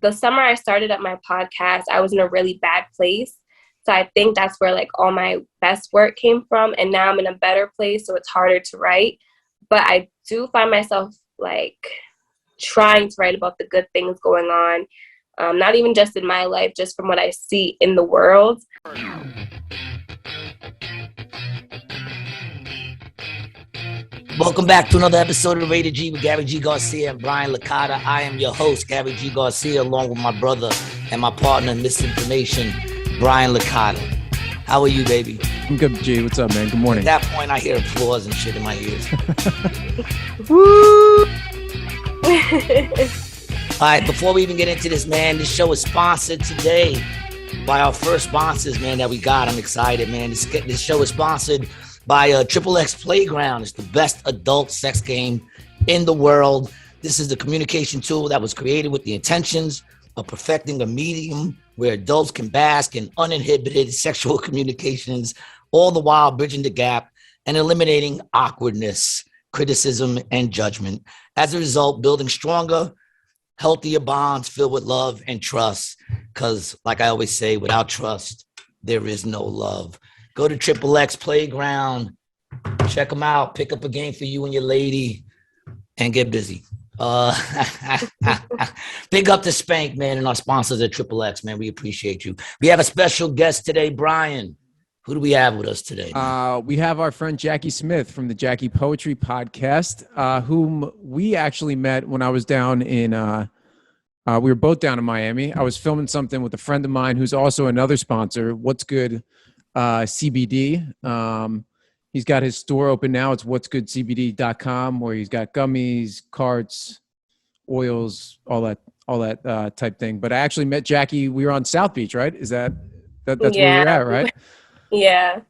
the summer I started up my podcast, I was in a really bad place. So I think that's where like all my best work came from. And now I'm in a better place, so it's harder to write. But I do find myself like trying to write about the good things going on, not even just in my life, just from what I see in the world. Welcome back to another episode of Rated G with Gary G. Garcia and Brian Licata. I am your host, Gary G. Garcia, along with my brother and my partner in Misinformation, Brian Licata. How are you, baby? I'm good, G. What's up, man? Good morning. At that point, I hear applause and shit in my ears. Woo! All right, before we even get into this, man, this show is sponsored today by our first sponsors, man, that we got. I'm excited, man. This show is sponsored by XXX Playground. It's the best adult sex game in the world. This is the communication tool that was created with the intentions of perfecting a medium where adults can bask in uninhibited sexual communications, all the while bridging the gap and eliminating awkwardness, criticism, and judgment. As a result, building stronger, healthier bonds filled with love and trust. Because, like I always say, without trust, there is no love. Go to XXX Playground, check them out, pick up a game for you and your lady, and get busy. Big up to Spank, man, and our sponsors at XXX, man. We appreciate you. We have a special guest today, Brian. Who do we have with us today? We have our friend Jackie Smith from the Jackie Poetry Podcast, whom we actually met when I was down in, we were both down in Miami. I was filming something with a friend of mine who's also another sponsor, What's Good CBD. He's got his store open now. It's what'sgoodcbd.com, where he's got gummies, carts, oils, all that type thing. But I actually met Jackie. We were on South Beach, right? That's where we're at, right? Yeah.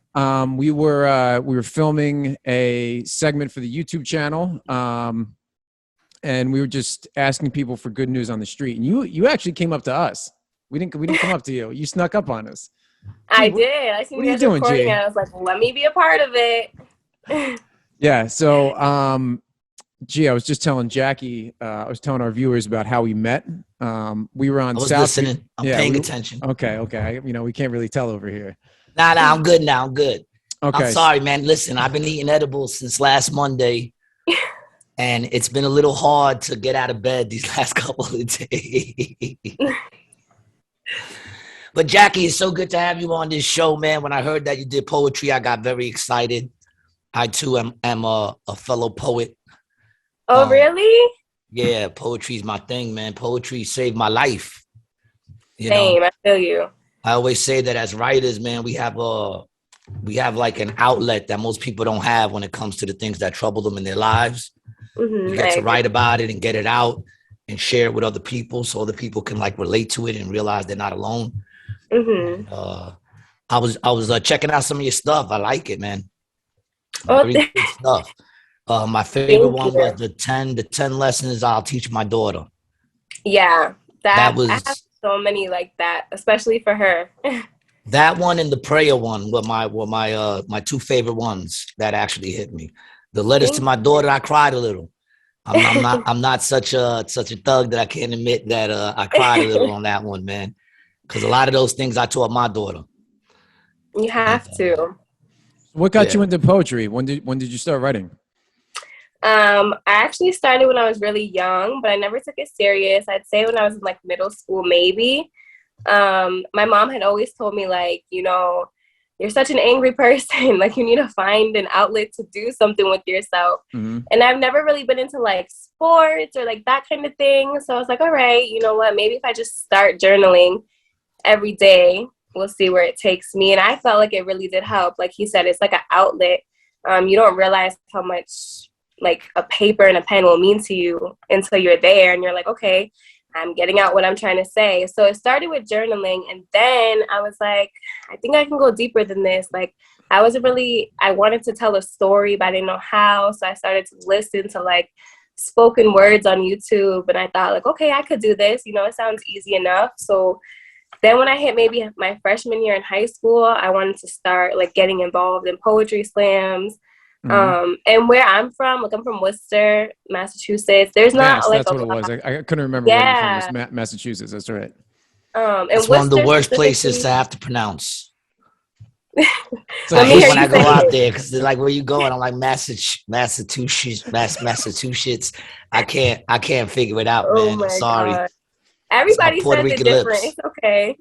We were filming a segment for the YouTube channel, and we were just asking people for good news on the street. And you actually came up to us. We didn't come up to you. You snuck up on us. I did. I seen you guys recording, and I was like, let me be a part of it. Yeah. So, G, I was just telling Jackie, I was telling our viewers about how we met. We were on I was South listening. Beach. I'm paying attention. Okay. We can't really tell over here. Nah, I'm good now. I'm good. Okay. I'm sorry, man. Listen, I've been eating edibles since last Monday, and it's been a little hard to get out of bed these last couple of days. But Jackie, it's so good to have you on this show, man. When I heard that you did poetry, I got very excited. I too am a fellow poet. Oh, really? Yeah, poetry is my thing, man. Poetry saved my life. Same, I feel you. I always say that as writers, man, we have like an outlet that most people don't have when it comes to the things that trouble them in their lives. Mm-hmm, you get to write about it and get it out and share it with other people so other people can like relate to it and realize they're not alone. Mm-hmm. I was checking out some of your stuff. I like it, man. Very good stuff. My favorite one was the 10 lessons I'll teach my daughter. Yeah, that was. I have so many like that, especially for her. That one and the prayer one were my two favorite ones that actually hit me. The letters to my daughter, I cried a little. I'm not such a thug that I can't admit that I cried a little on that one, man. Because a lot of those things I taught my daughter. You have to. What got you into poetry? When did you start writing? I actually started when I was really young, but I never took it serious. I'd say when I was in like middle school, maybe. My mom had always told me like, you're such an angry person. Like you need to find an outlet to do something with yourself. Mm-hmm. And I've never really been into like sports or like that kind of thing. So I was like, all right, you know what? Maybe if I just start journaling every day, we'll see where it takes me. And I felt like it really did help. Like he said, it's like an outlet. You don't realize how much like a paper and a pen will mean to you until you're there and you're like, okay, I'm getting out what I'm trying to say. So it started with journaling, and then I was like, I think I can go deeper than this. Like I wanted to tell a story, but I didn't know how. So I started to listen to like spoken words on YouTube, and I thought like, okay, I could do this. It sounds easy enough. So then when I hit maybe my freshman year in high school, I wanted to start like getting involved in poetry slams. And where I'm from, like I'm from Worcester, Massachusetts. There's not like That's a what it lot. was. I couldn't remember where you're from. It Yeah. was Massachusetts. That's right. It's And one of the Worcester worst places to specifically. have to pronounce. It's I Let like me hate hear when you I go say out it. there because they're like, "Where you going?" I'm like, Massachusetts. I can't figure it out, Oh man. I'm my sorry. God. It's my Everybody Puerto says it Rican different. lips. It's okay.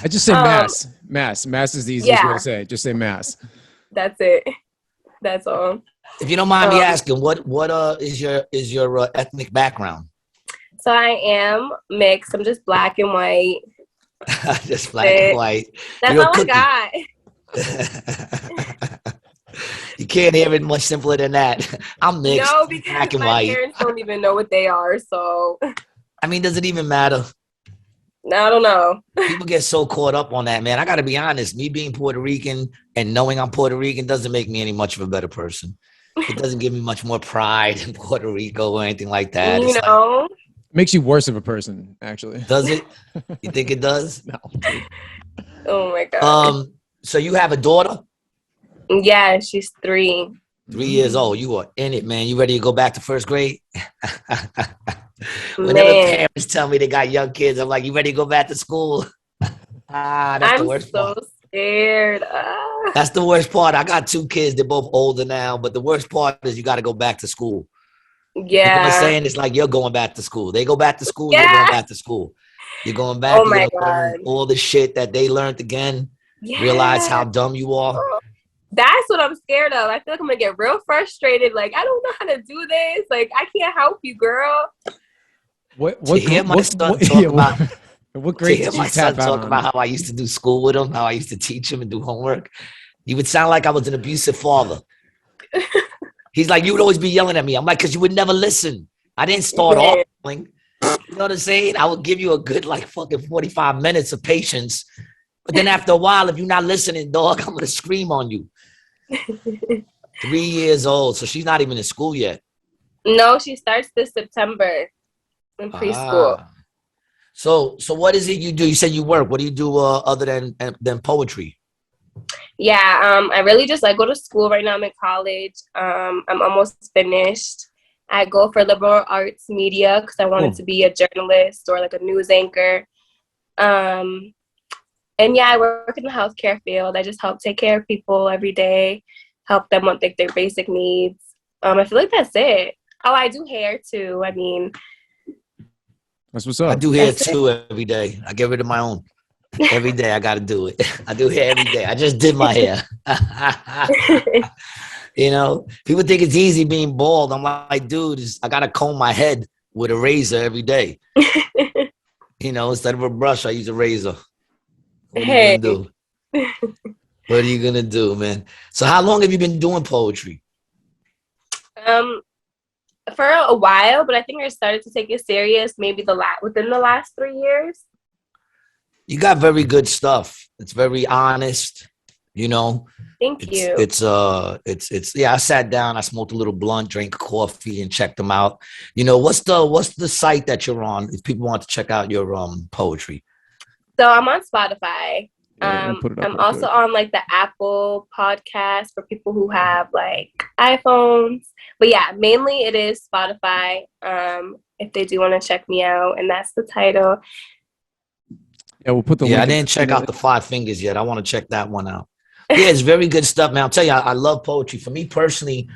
I just say um, mass is the easiest way yeah, to say it. Just say mass. that's it. That's all. If you don't mind me Um, asking, what is your ethnic background? so I am mixed. I'm just black and white. Just black and It, white. that's You're a all I cookie. got. You can't hear it much simpler than that. I'm mixed, No, black because and my white. parents don't even know what they are. So I mean, does it even matter? I don't know. People get so caught up on that, man. I got to be honest. Me being Puerto Rican and knowing I'm Puerto Rican doesn't make me any much of a better person. It doesn't give me much more pride in Puerto Rico or anything like that. You It's like, know? Makes you worse of a person, actually. does it? You think it does? No, dude. Oh my God. So you have a daughter, Yeah, she's 3. 3 years old. You are in it, man. You ready to go back to first grade? Whenever Man, parents tell me they got young kids, I'm like, you ready to go back to school? That's the I'm worst so part. scared. That's the worst part. I got 2 kids. They're both older now, but the worst part is you got to go back to school. You know what I'm Yeah. saying? It's like you're going back to school. They go back to school, you're going Yeah. back to school. You're going back, Oh you're my going to learn God. all the shit that they learned again, realize Yeah. how dumb you are. That's what I'm scared of. I feel like I'm gonna get real frustrated. Like, I don't know how to do this. Like, I can't help you, girl. To hear my son talk about what to grade hear did you my son tap out talk about on? how I used to do school with him, how I used to teach him and do homework, he would sound like I was an abusive father. He's like, you would always be yelling at me. I'm like, because you would never listen. I didn't start off Man. yelling. You know what I'm saying? I would give you a good like fucking 45 minutes of patience. But then after a while, if you're not listening, dog, I'm gonna scream on you. 3 years old. So she's not even in school yet. No, she starts this September in preschool. Ah. So what is it you do? You said you work. What do you do other than poetry? Yeah, I really just like go to school right now. I'm in college. I'm almost finished. I go for liberal arts media because I wanted to be a journalist or like a news anchor. And yeah, I work in the healthcare field. I just help take care of people every day, help them with like their basic needs. I feel like that's it. Oh, I do hair too. I mean, That's what's I up. do hair that's it. too every day. I get rid of my own. Every day I got to do it. I do hair every day. I just did my hair. You know, people think it's easy being bald. I'm like, dude, I got to comb my head with a razor every day. You know, instead of a brush, I use a razor. What are you Hey, going to do? What are you going to do, man? So how long have you been doing poetry? for a while, but I think I started to take it serious maybe within the last 3 years. You got very good stuff. It's very honest, you know. Thank you. It's yeah, I sat down, I smoked a little blunt, drank coffee and checked them out. You know, what's the site that you're on if people want to check out your poetry? So I'm on Spotify. Yeah, put it up I'm real also quick. on like the Apple podcast for people who have like iPhones. But yeah, mainly it is Spotify. If they do want to check me out, and that's the title. Yeah, we'll put the Yeah, I link. didn't check out the 5 Fingers yet. I want to check that one out. Yeah, it's very good stuff, man. I'll tell you, I love poetry. For me personally,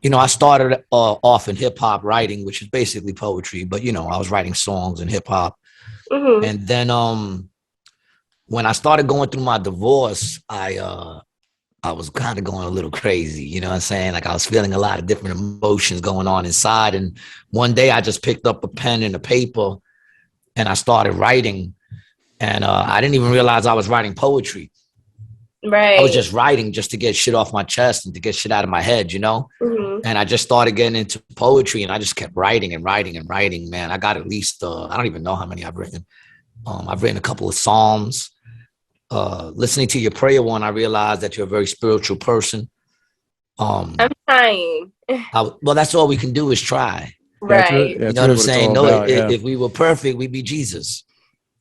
you know, I started off in hip hop writing, which is basically poetry, but you know, I was writing songs in hip hop. Mm-hmm. And then when I started going through my divorce, I was kind of going a little crazy, you know what I'm saying? Like I was feeling a lot of different emotions going on inside. And one day I just picked up a pen and a paper and I started writing. And I didn't even realize I was writing poetry. Right. I was just writing just to get shit off my chest and to get shit out of my head, you know? Mm-hmm. And I just started getting into poetry and I just kept writing and writing and writing, man. I got at least, I don't even know how many I've written. I've written a couple of Psalms. Listening to your prayer one, I realized that you're a very spiritual person. I'm trying. Well, that's all we can do is try. Right. You know what I'm saying? No, About, if we were perfect, we'd be Jesus.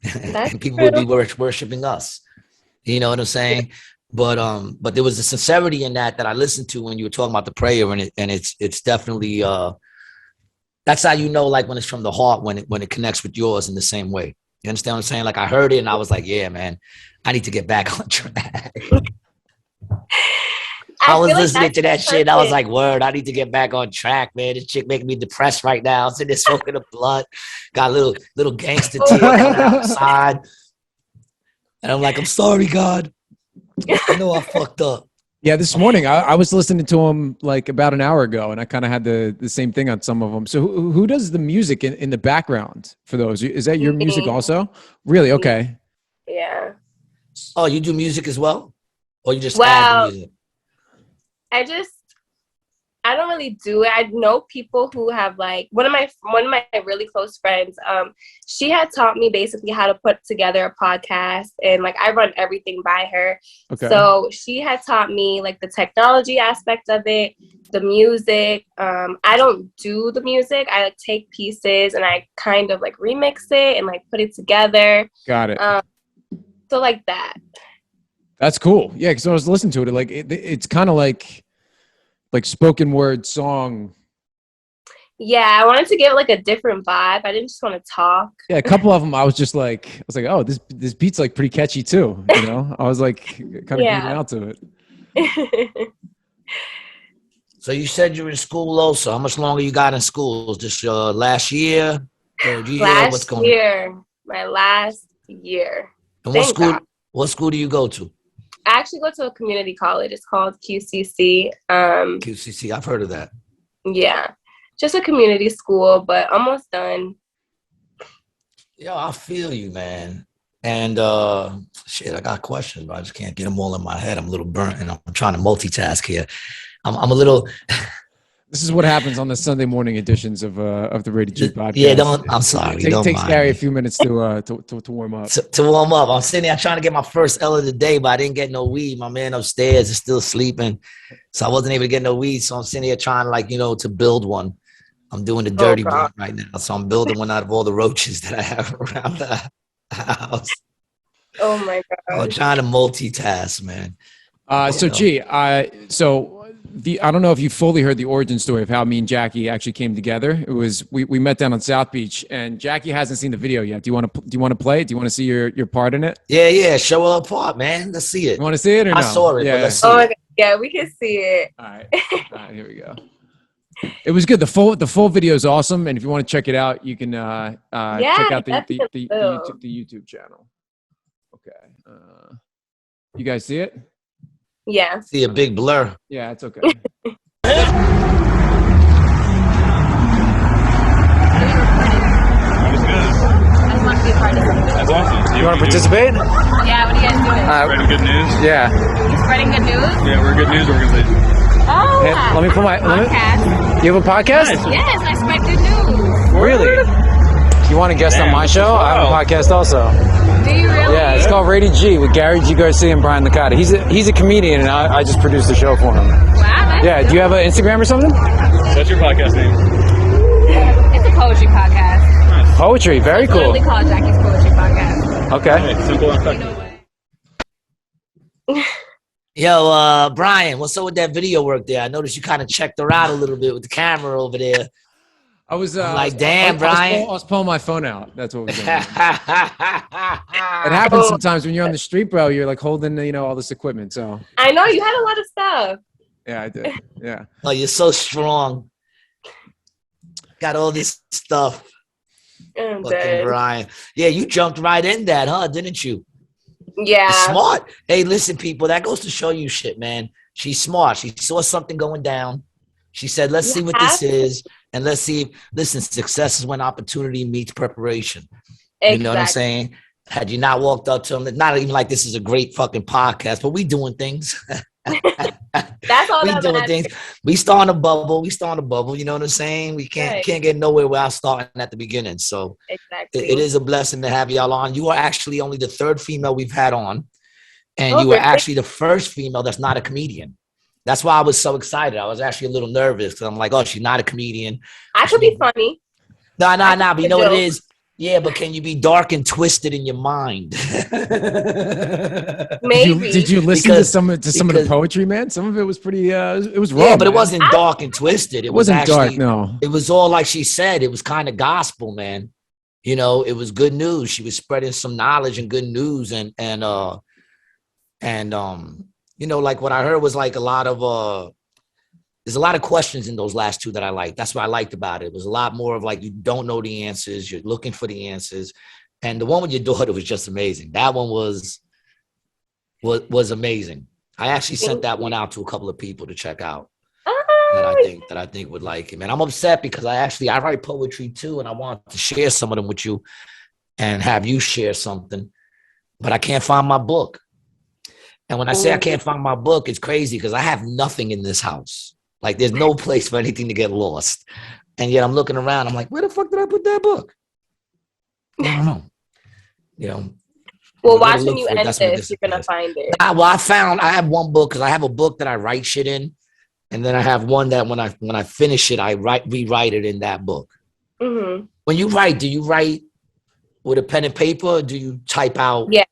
That's And people true. would be worshiping us. You know what I'm saying? but there was a sincerity in that I listened to when you were talking about the prayer, and it's definitely that's how you know, like, when it's from the heart, when it connects with yours in the same way. You understand what I'm saying? Like, I heard it and I was like, yeah, man, I need to get back on track. I was listening to that shit. I was like, word, I need to get back on track, man. This chick making me depressed right now. I'm sitting there smoking the blunt, got little gangster tears coming outside. And I'm like, I'm sorry, God. I know I fucked up. Yeah, this morning I was listening to him like about an hour ago, and I kind of had the same thing on some of them. So who does the music in the background for those? Is that your music also? Really? Okay. Yeah. Oh, you do music as well? Or you just add the music? I don't really do it. I know people who have, like, one of my really close friends, she had taught me basically how to put together a podcast, and like I run everything by her. Okay. So she had taught me like the technology aspect of it, the music. I don't do the music. I like take pieces and I kind of like remix it and like put it together. Got it. So like that. That's cool. Yeah, because I was listening to it, like it's kind of like spoken word song. Yeah, I wanted to give it like a different vibe. I didn't just want to talk. Yeah, a couple of them I was like, oh, this beat's like pretty catchy too. You know, I was like kind of getting out to it. So you said you were in school also. How much longer you got in school? Is this your last year? Third year? What's going on? Year. My last year. And what school do you go to? I actually go to a community college. It's called QCC. QCC, I've heard of that. Yeah, just a community school, but almost done. Yo, I feel you, man. And shit, I got questions, but I just can't get them all in my head. I'm a little burnt, and I'm trying to multitask here. I'm a little. This is what happens on the Sunday morning editions of the Rated G podcast. Yeah, I'm sorry. It takes Gary a few minutes to warm up. To warm up. I'm sitting there trying to get my first L of the day, but I didn't get no weed. My man upstairs is still sleeping, so I wasn't able to get no weed. So I'm sitting here trying to build one. I'm doing the dirty blunt right now, so I'm building one out of all the roaches that I have around the house. Oh my god! I'm trying to multitask, man. I don't know if you fully heard the origin story of how me and Jackie actually came together. It was we met down on South Beach, and Jackie hasn't seen the video yet. Do you want to play it? Do you want to see your part in it? Yeah. Show her part, man. Let's see it. You want to see it or no? I saw it. Yeah. But let's see my god. Yeah, we can see it. All right. Here we go. It was good. The full video is awesome, and if you want to check it out, you can check out the YouTube channel. Okay. You guys see it? Yeah. See a big blur. Yeah, it's okay. You want to participate? Yeah, what are you guys doing? Spreading good news. Yeah. You spreading good news? Yeah, we're a good news organization. Oh, hey, let me put my podcast. You have a podcast? Nice. Yes, I spread good news. Really? You want to guest on my show? I have a podcast also. Do you really? Yeah, it's called Rated G with Garcia and Brian Licata. He's a comedian, and I just produced the show for him. Wow. Yeah. Do you have an Instagram or something? What's your podcast name? It's a poetry podcast. Nice. Poetry, very It's cool. literally called Jackie's Poetry Podcast. Okay. Hey, simple and effective. You know what? Yo, Brian, what's up with that video work there? I noticed you kind of checked her out a little bit with the camera over there. I was like, damn, Brian. I was pulling my phone out. That's what was going on. It happens sometimes when you're on the street, bro. You're like holding, all this equipment. So I know you had a lot of stuff. yeah, I did. Yeah. Oh, you're so strong. Got all this stuff. I'm Fucking dead. Brian. Yeah, you jumped right in that, huh? Didn't you? Yeah. Smart. Hey, listen, people, that goes to show you shit, man. She's smart. She saw something going down. She said, let's see what this is. And let's see, listen, success is when opportunity meets preparation. Exactly. You know what I'm saying? Had you not walked up to him, not even like this is a great fucking podcast, but we doing things. That's all we doing things. We starting a bubble. You know what I'm saying? We can't get nowhere without starting at the beginning. So exactly. it is a blessing to have y'all on. You are actually only the third female we've had on. And you were actually the first female that's not a comedian. That's why I was so excited. I was actually a little nervous because I'm like, oh, she's not a comedian. I could be funny. No, but you know what it is? Yeah, but can you be dark and twisted in your mind? Maybe. Did you listen Because- to some of the because- poetry, man? Some of it was pretty. It was raw. Yeah, but it man. wasn't dark and twisted. It wasn't dark. Actually, No. it was all like she said. It was kind of gospel, man. You know, it was good news. She was spreading some knowledge and good news, and you know, like what I heard was like a lot of there's a lot of questions in those last two that I liked. That's what I liked about it. It was a lot more of like, you don't know the answers, you're looking for the answers. And the one with your daughter was just amazing. That one was amazing. I actually sent that one out to a couple of people to check out that I think would like it. Man, I'm upset because I write poetry too, and I want to share some of them with you and have you share something, but I can't find my book. And when I say I can't find my book, it's crazy because I have nothing in this house. Like, there's no place for anything to get lost. And yet I'm looking around. I'm like, where the fuck did I put that book? I don't know. You know. Well, watch when you end this, you're going to find it. Well, I have one book because I have a book that I write shit in. And then I have one that when I finish it, I rewrite it in that book. Mm-hmm. When you write, do you write with a pen and paper or do you type out? Yeah.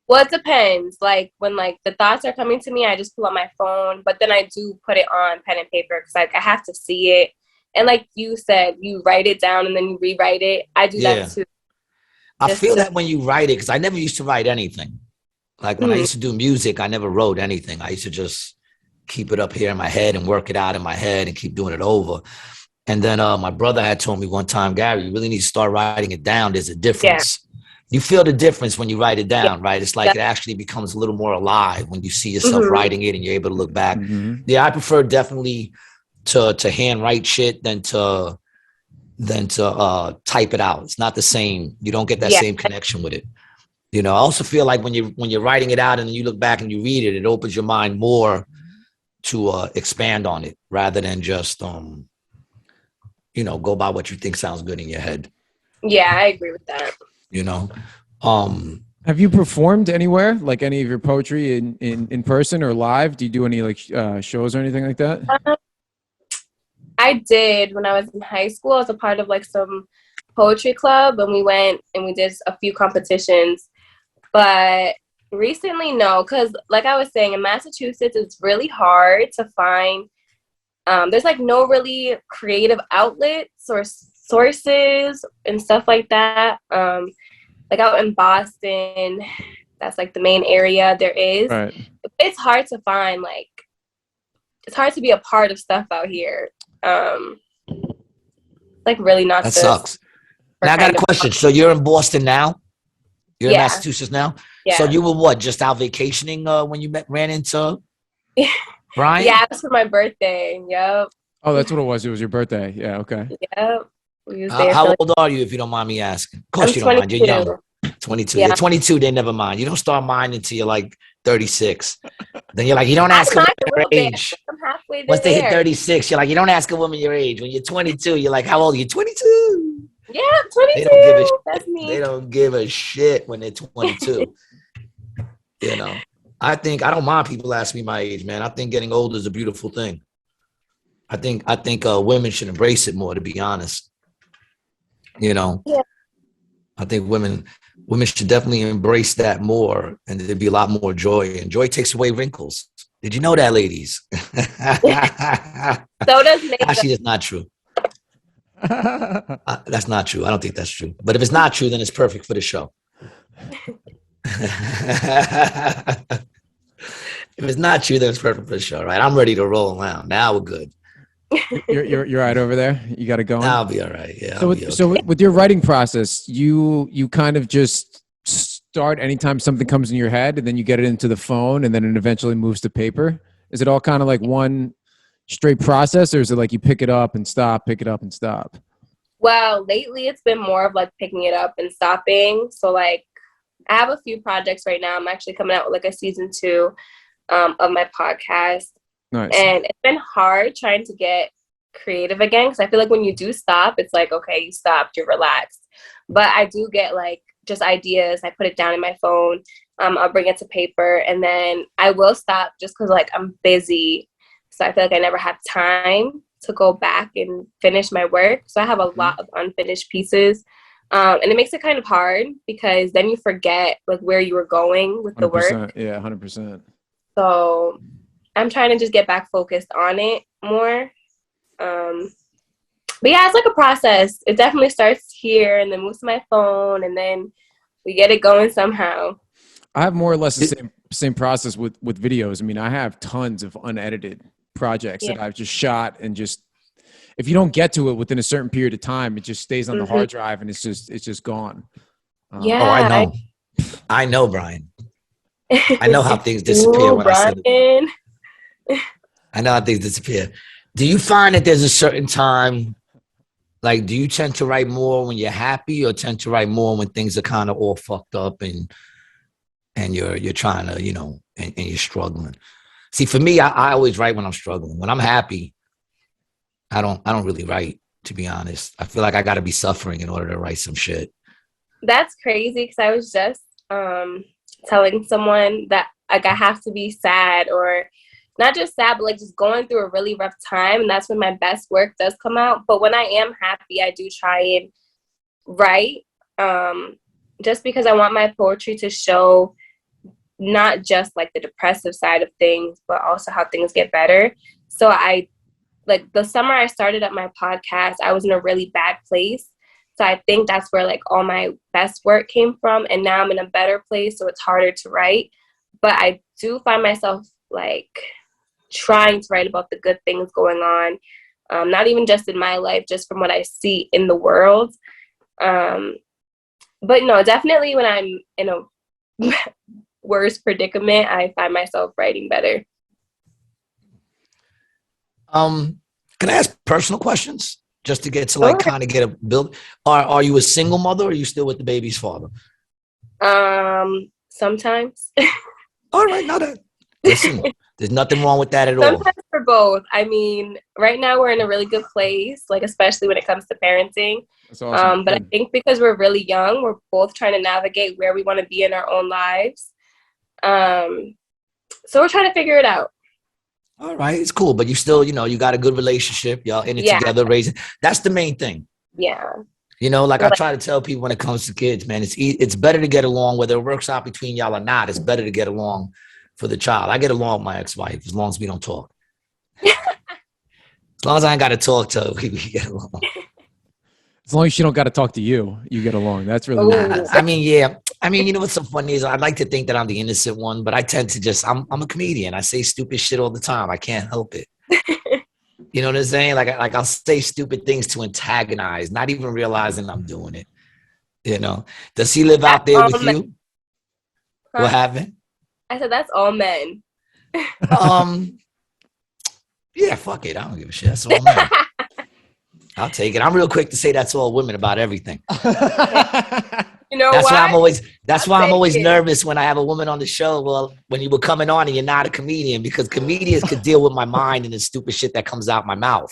Well, it depends. Like when like the thoughts are coming to me, I just pull up my phone, but then I do put it on pen and paper because like I have to see it. And like you said, you write it down and then you rewrite it. I do that too. I feel that when you write it, because I never used to write anything. Like when I used to do music, I never wrote anything. I used to just keep it up here in my head and work it out in my head and keep doing it over. And then my brother had told me one time, Gary, you really need to start writing it down. There's a difference. Yeah. You feel the difference when you write it down, right? It's like it actually becomes a little more alive when you see yourself writing it and you're able to look back. Yeah, I prefer definitely to handwrite shit than to type it out. It's not the same. You don't get that same connection with it. You know, I also feel like when you're writing it out and you look back and you read it, it opens your mind more to expand on it rather than just you know, go by what you think sounds good in your head. Yeah, I agree with that. You know, have you performed anywhere, like any of your poetry in person or live? Do you do any like shows or anything like that? I did when I was in high school. I was a part of like some poetry club, and we went and we did a few competitions. But recently, no, because like I was saying, in Massachusetts, it's really hard to find. There's like no really creative outlets or sources and stuff like that. Like out in Boston, that's like the main area there is. Right. It's hard to find, like, it's hard to be a part of stuff out here. Like really not. That sucks. Now I got a question. So you're in Boston now? You're in Massachusetts now? Yeah. So you were what? Just out vacationing when you ran into Brian? Yeah, it was for my birthday. Yep. Oh, that's what it was. It was your birthday. Yeah. Okay. Yep. How old are you, if you don't mind me asking? Of course, you don't mind. You're young. 22. Yeah. You're 22. They never mind. You don't start minding until you're like 36. Then you're like, you don't ask a woman your age. I'm halfway there. Once they hit 36, you're like, you don't ask a woman your age. When you're 22, you're like, how old are you? 22. Yeah, 22. That's me. They don't give a shit when they're 22. You know, I don't mind people asking me my age, man. I think getting older is a beautiful thing. I think women should embrace it more, to be honest. You know, I think women should definitely embrace that more, and there'd be a lot more joy. And joy takes away wrinkles. Did you know that, ladies? So does makeup. Actually, that's not true. That's not true. I don't think that's true. But if it's not true, then it's perfect for the show. If it's not true, then it's perfect for the show, right? I'm ready to roll around. Now we're good. You're right over there. You got it going. I'll be all right. Yeah. So with your writing process, you kind of just start anytime something comes in your head, and then you get it into the phone, and then it eventually moves to paper. Is it all kind of like one straight process, or is it like you pick it up and stop, pick it up and stop? Well, lately it's been more of like picking it up and stopping. So like I have a few projects right now. I'm actually coming out with like a season 2 of my podcast. Nice. And it's been hard trying to get creative again, because I feel like when you do stop, it's like, okay, you stopped, you're relaxed. But I do get like just ideas. I put it down in my phone. I'll bring it to paper, and then I will stop just because like I'm busy. So I feel like I never have time to go back and finish my work. So I have a lot of unfinished pieces. And it makes it kind of hard because then you forget like where you were going with the work. Yeah, 100%. So I'm trying to just get back focused on it more. But yeah, it's like a process. It definitely starts here and then moves to my phone and then we get it going somehow. I have more or less the same process with videos. I mean, I have tons of unedited projects that I've just shot, and just if you don't get to it within a certain period of time, it just stays on the hard drive and it's just gone. Yeah. Oh, I know, Brian. I know how things disappear when Brian. I say it. I know how things disappear. Do you find that there's a certain time, like, do you tend to write more when you're happy, or tend to write more when things are kind of all fucked up and you're trying to, you know, and you're struggling? See, for me, I always write when I'm struggling. When I'm happy, I don't really write, to be honest. I feel like I got to be suffering in order to write some shit. That's crazy because I was just telling someone that like I have to be sad, or not just sad, but like just going through a really rough time, and that's when my best work does come out. But when I am happy, I do try and write, just because I want my poetry to show not just like the depressive side of things, but also how things get better. So I, like the summer I started up my podcast, I was in a really bad place. So I think that's where like all my best work came from. And now I'm in a better place, so it's harder to write. But I do find myself like trying to write about the good things going on, not even just in my life, just from what I see in the world. But no, definitely when I'm in a worse predicament, I find myself writing better. Can I ask personal questions just to get to like kind of get a build? Are you a single mother, or are you still with the baby's father? Sometimes. All right, now that listen, there's nothing wrong with that at all. Sometimes for both. I mean, right now we're in a really good place, like especially when it comes to parenting. That's awesome. But I think because we're really young, we're both trying to navigate where we want to be in our own lives. So we're trying to figure it out. All right, it's cool, but you still, you know, you got a good relationship. Y'all in it together, raising. That's the main thing. Yeah. You know, like I try to tell people when it comes to kids, man, it's better to get along, whether it works out between y'all or not. It's better to get along for the child. I get along with my ex-wife as long as we don't talk. As long as I ain't got to talk to her, we get along. As long as you don't got to talk to you, you get along. That's really nice. I mean, yeah. I mean, you know what's so funny is I'd like to think that I'm the innocent one, but I tend to just, I'm a comedian. I say stupid shit all the time. I can't help it. You know what I'm saying? Like I'll say stupid things to antagonize, not even realizing I'm doing it. You know? Does he live out there with you? Huh? What happened? I said, that's all men. Yeah, fuck it. I don't give a shit. That's all men. I'll take it. I'm real quick to say that's all women about everything. You know that's why I'm always nervous when I have a woman on the show. Well, when you were coming on and you're not a comedian, because comedians could deal with my mind and the stupid shit that comes out my mouth.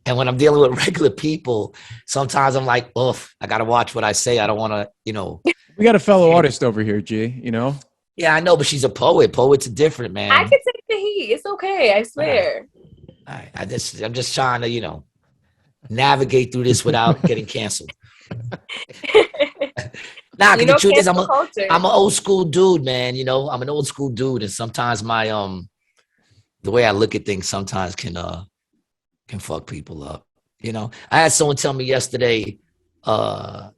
And when I'm dealing with regular people, sometimes I'm like, oof, I got to watch what I say. I don't want to, you know. We got a fellow artist over here, G, you know? Yeah, I know, but she's a poet. Poets are different, man. I can take the heat. It's okay. I swear. All right. I'm just trying to, you know, navigate through this without getting canceled. Nah, the truth is I'm an old school dude, man. You know, I'm an old school dude, and sometimes my the way I look at things sometimes can fuck people up. You know, I had someone tell me yesterday that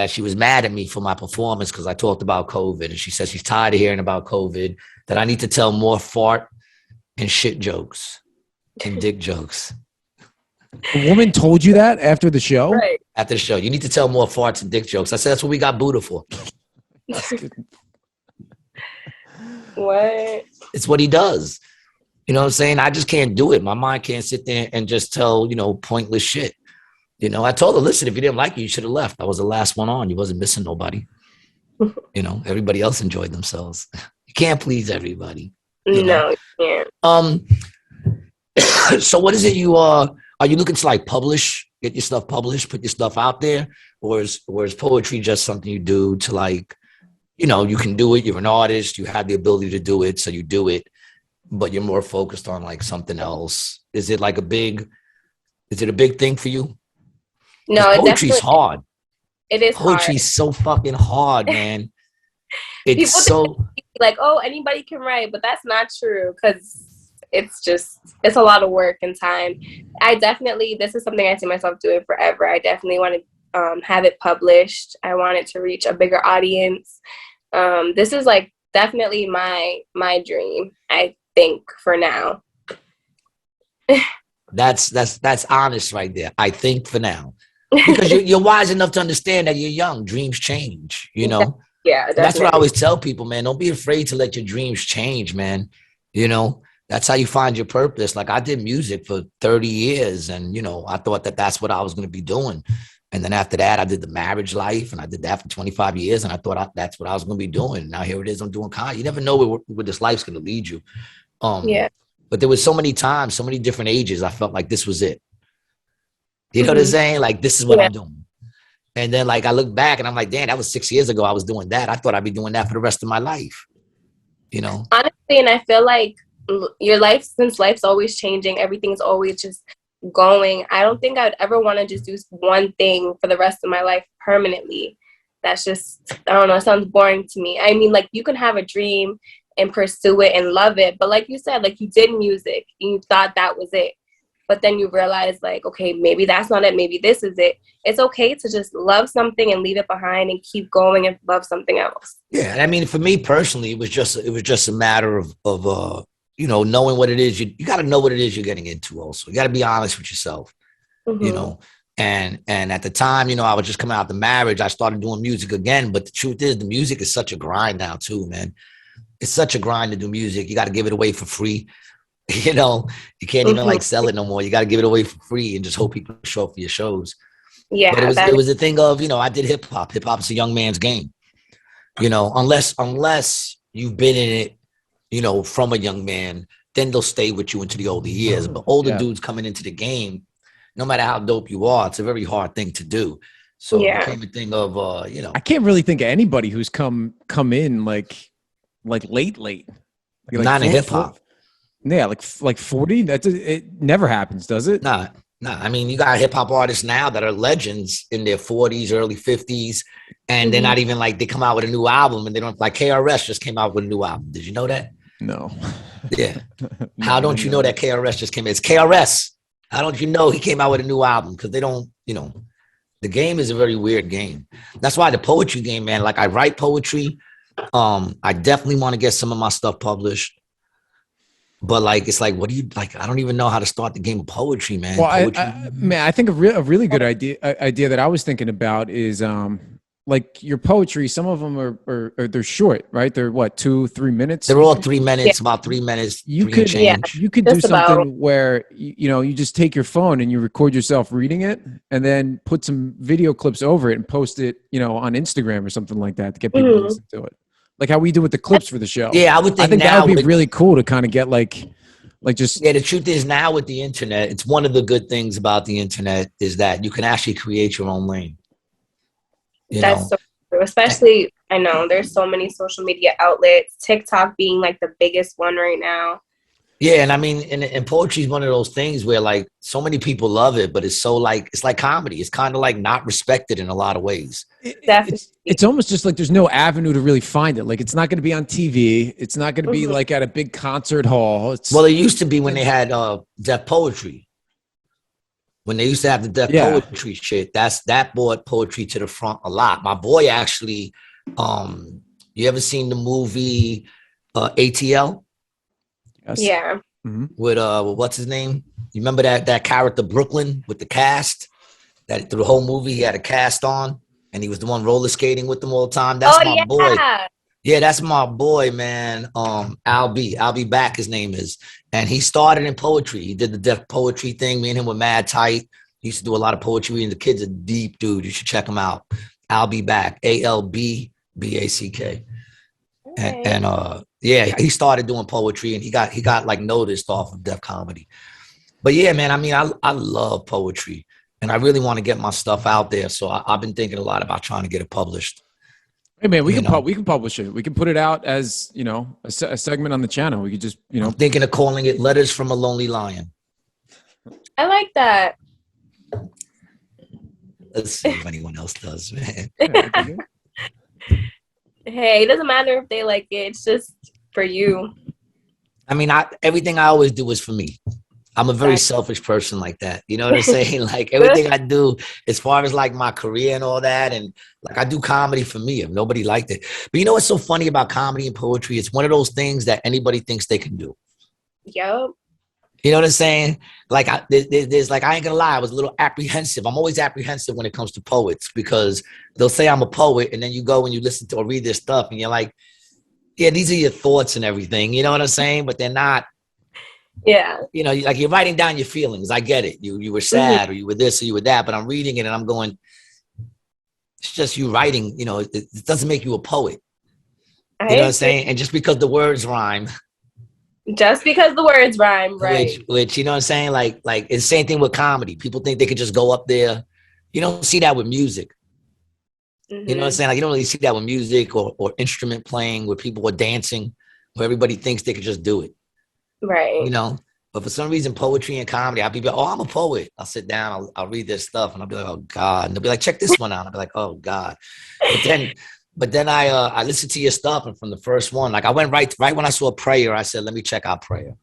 she was mad at me for my performance because I talked about COVID, and she said she's tired of hearing about COVID, that I need to tell more fart and shit jokes and dick jokes. A woman told you that after the show? Right. After the show. You need to tell more farts and dick jokes. I said, that's what we got Buddha for. What? It's what he does. You know what I'm saying? I just can't do it. My mind can't sit there and just tell, you know, pointless shit. You know, I told her, listen, if you didn't like it, you should have left. I was the last one on. You wasn't missing nobody. You know, everybody else enjoyed themselves. You can't please everybody. No, you can't. So what is it you are you looking to like publish, get your stuff published, put your stuff out there? Or is poetry just something you do to like, you know, you can do it, you're an artist, you have the ability to do it, so you do it, but you're more focused on like something else? Is it a big thing for you? No, it Poetry's definitely hard. it is hard. Poetry's so fucking hard, man. It's People think so like, oh, anybody can write, but that's not true because it's a lot of work and time. This is something I see myself doing forever. I definitely want to have it published. I want it to reach a bigger audience. This is like definitely my dream, I think, for now. that's honest right there. I think for now. Because you're wise enough to understand that you're young. Dreams change, you know? Yeah, And that's what I definitely. always tell people, man. Don't be afraid to let your dreams change, man. You know, that's how you find your purpose. Like I did music for 30 years and, you know, I thought that that's what I was going to be doing. And then after that, I did the marriage life and I did that for 25 years. And I thought that's what I was going to be doing. Now here it is. I'm doing comedy. You never know where this life's going to lead you. Yeah. But there was so many times, so many different ages. I felt like this was it. You know what I'm saying? Like, this is what I'm doing. And then like, I look back and I'm like, damn, that was 6 years ago. I was doing that. I thought I'd be doing that for the rest of my life. You know? Honestly, and I feel like your life, since life's always changing, everything's always just going. I don't think I'd ever want to just do one thing for the rest of my life permanently. That's just, I don't know, it sounds boring to me. I mean, like, you can have a dream and pursue it and love it. But like you said, like, you did music and you thought that was it. But then you realize, like, okay, maybe that's not it. Maybe this is it. It's okay to just love something and leave it behind and keep going and love something else. Yeah. And I mean, for me personally, it was just a matter of you know, knowing what it is. You got to know what it is you're getting into also. You got to be honest with yourself, you know. And at the time, you know, I was just coming out of the marriage. I started doing music again. But the truth is, the music is such a grind now too, man. It's such a grind to do music. You got to give it away for free. You know, you can't even like sell it no more. You got to give it away for free and just hope people show up for your shows. Yeah. But it was a thing of, you know, I did hip hop. Hip hop is a young man's game, you know, unless you've been in it, you know, from a young man, then they'll stay with you into the older years. But older dudes coming into the game, no matter how dope you are, it's a very hard thing to do. So it became a thing of, you know, I can't really think of anybody who's come in like late, like not in hip hop. Yeah, like 40. It never happens, does it? Nah. I mean, you got hip hop artists now that are legends in their 40s, early 50s, and they're not even like, they come out with a new album and they don't, like KRS just came out with a new album. Did you know that? No. Yeah. How don't you know that KRS just came in? It's KRS. How don't you know he came out with a new album? Because they don't, you know, the game is a very weird game. That's why the poetry game, man, like I write poetry. I definitely want to get some of my stuff published. But like, it's like, what do you like? I don't even know how to start the game of poetry, man. Well, Poetry. I think a really good idea that I was thinking about is like your poetry. Some of them are they're short, right? They're what, 2-3 minutes. They're all 3 minutes, about 3 minutes. You could do something where you know, you just take your phone and you record yourself reading it, and then put some video clips over it and post it, you know, on Instagram or something like that to get people to listen to it. Like how we do with the clips for the show. Yeah, I think that would be really cool to kind of get like just. Yeah, the truth is now with the internet, it's one of the good things about the internet is that you can actually create your own lane. That's so true. Especially, I know there's so many social media outlets, TikTok being like the biggest one right now. Yeah, and I mean, and poetry is one of those things where like so many people love it, but it's so like, it's like comedy. It's kind of like not respected in a lot of ways. It's almost just like there's no avenue to really find it. Like it's not going to be on TV. It's not going to be like at a big concert hall. Well, it used to be when they had Deaf Poetry. When they used to have the Deaf Poetry shit, that brought poetry to the front a lot. My boy actually, you ever seen the movie ATL? Yes. Yeah. With what's his name? You remember that character Brooklyn with the cast? That through the whole movie he had a cast on, and he was the one roller skating with them all the time. That's my boy. Yeah, that's my boy, man. I'll be back. His name is, and he started in poetry. He did the Deaf Poetry thing. Me and him were mad tight. He used to do a lot of poetry, and the kid's a deep dude. You should check him out. I'll be back. ALBBACK. And yeah, he started doing poetry, and he got like noticed off of Def Comedy. But yeah, man, I mean, I love poetry, and I really want to get my stuff out there. So I've been thinking a lot about trying to get it published. Hey man, we can publish it. We can put it out as, you know, a segment on the channel. We could just, you know, I'm thinking of calling it "Letters from a Lonely Lion." I like that. Let's see if anyone else does, man. Hey, it doesn't matter if they like it. It's just for you. I mean, everything I always do is for me. I'm a very selfish person like that. You know what I'm saying? Like everything I do as far as like my career and all that. And like I do comedy for me if nobody liked it. But you know what's so funny about comedy and poetry? It's one of those things that anybody thinks they can do. Yep. You know what I'm saying? Like there's like, I ain't gonna lie, I was a little apprehensive. I'm always apprehensive when it comes to poets because they'll say I'm a poet and then you go and you listen to or read their stuff and you're like, yeah, these are your thoughts and everything. You know what I'm saying? But they're not. Yeah. You know, like you're writing down your feelings. I get it. You were sad or you were this or you were that, but I'm reading it and I'm going, it's just you writing, you know, it doesn't make you a poet. You know what I'm saying? And just because the words rhyme. Just because the words rhyme, right. Which you know what I'm saying? Like it's the same thing with comedy. People think they could just go up there. You don't see that with music. You know what I'm saying? Like you don't really see that with music or instrument playing where people are dancing, where everybody thinks they could just do it. Right. You know, but for some reason, poetry and comedy, I'll be like, oh, I'm a poet. I'll sit down, I'll read this stuff, and I'll be like, oh God. And they'll be like, check this one out. I'll be like, oh God. But then I listened to your stuff, and from the first one, like I went right when I saw prayer, I said, let me check out prayer.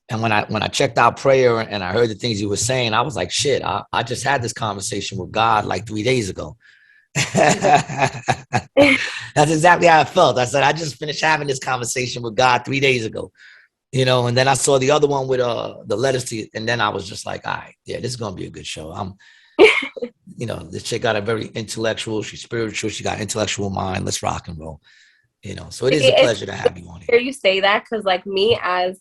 And when I checked out prayer and I heard the things you were saying, I was like, shit, I just had this conversation with God like 3 days ago. That's exactly how I felt. I said, I just finished having this conversation with God 3 days ago. You know, and then I saw the other one with the letters to, and then I was just like, all right, yeah, this is gonna be a good show. You know, this chick got a very intellectual, she's spiritual, she got intellectual mind. Let's rock and roll. You know, so it is a pleasure to have you on here. Hear you say that because, like, me as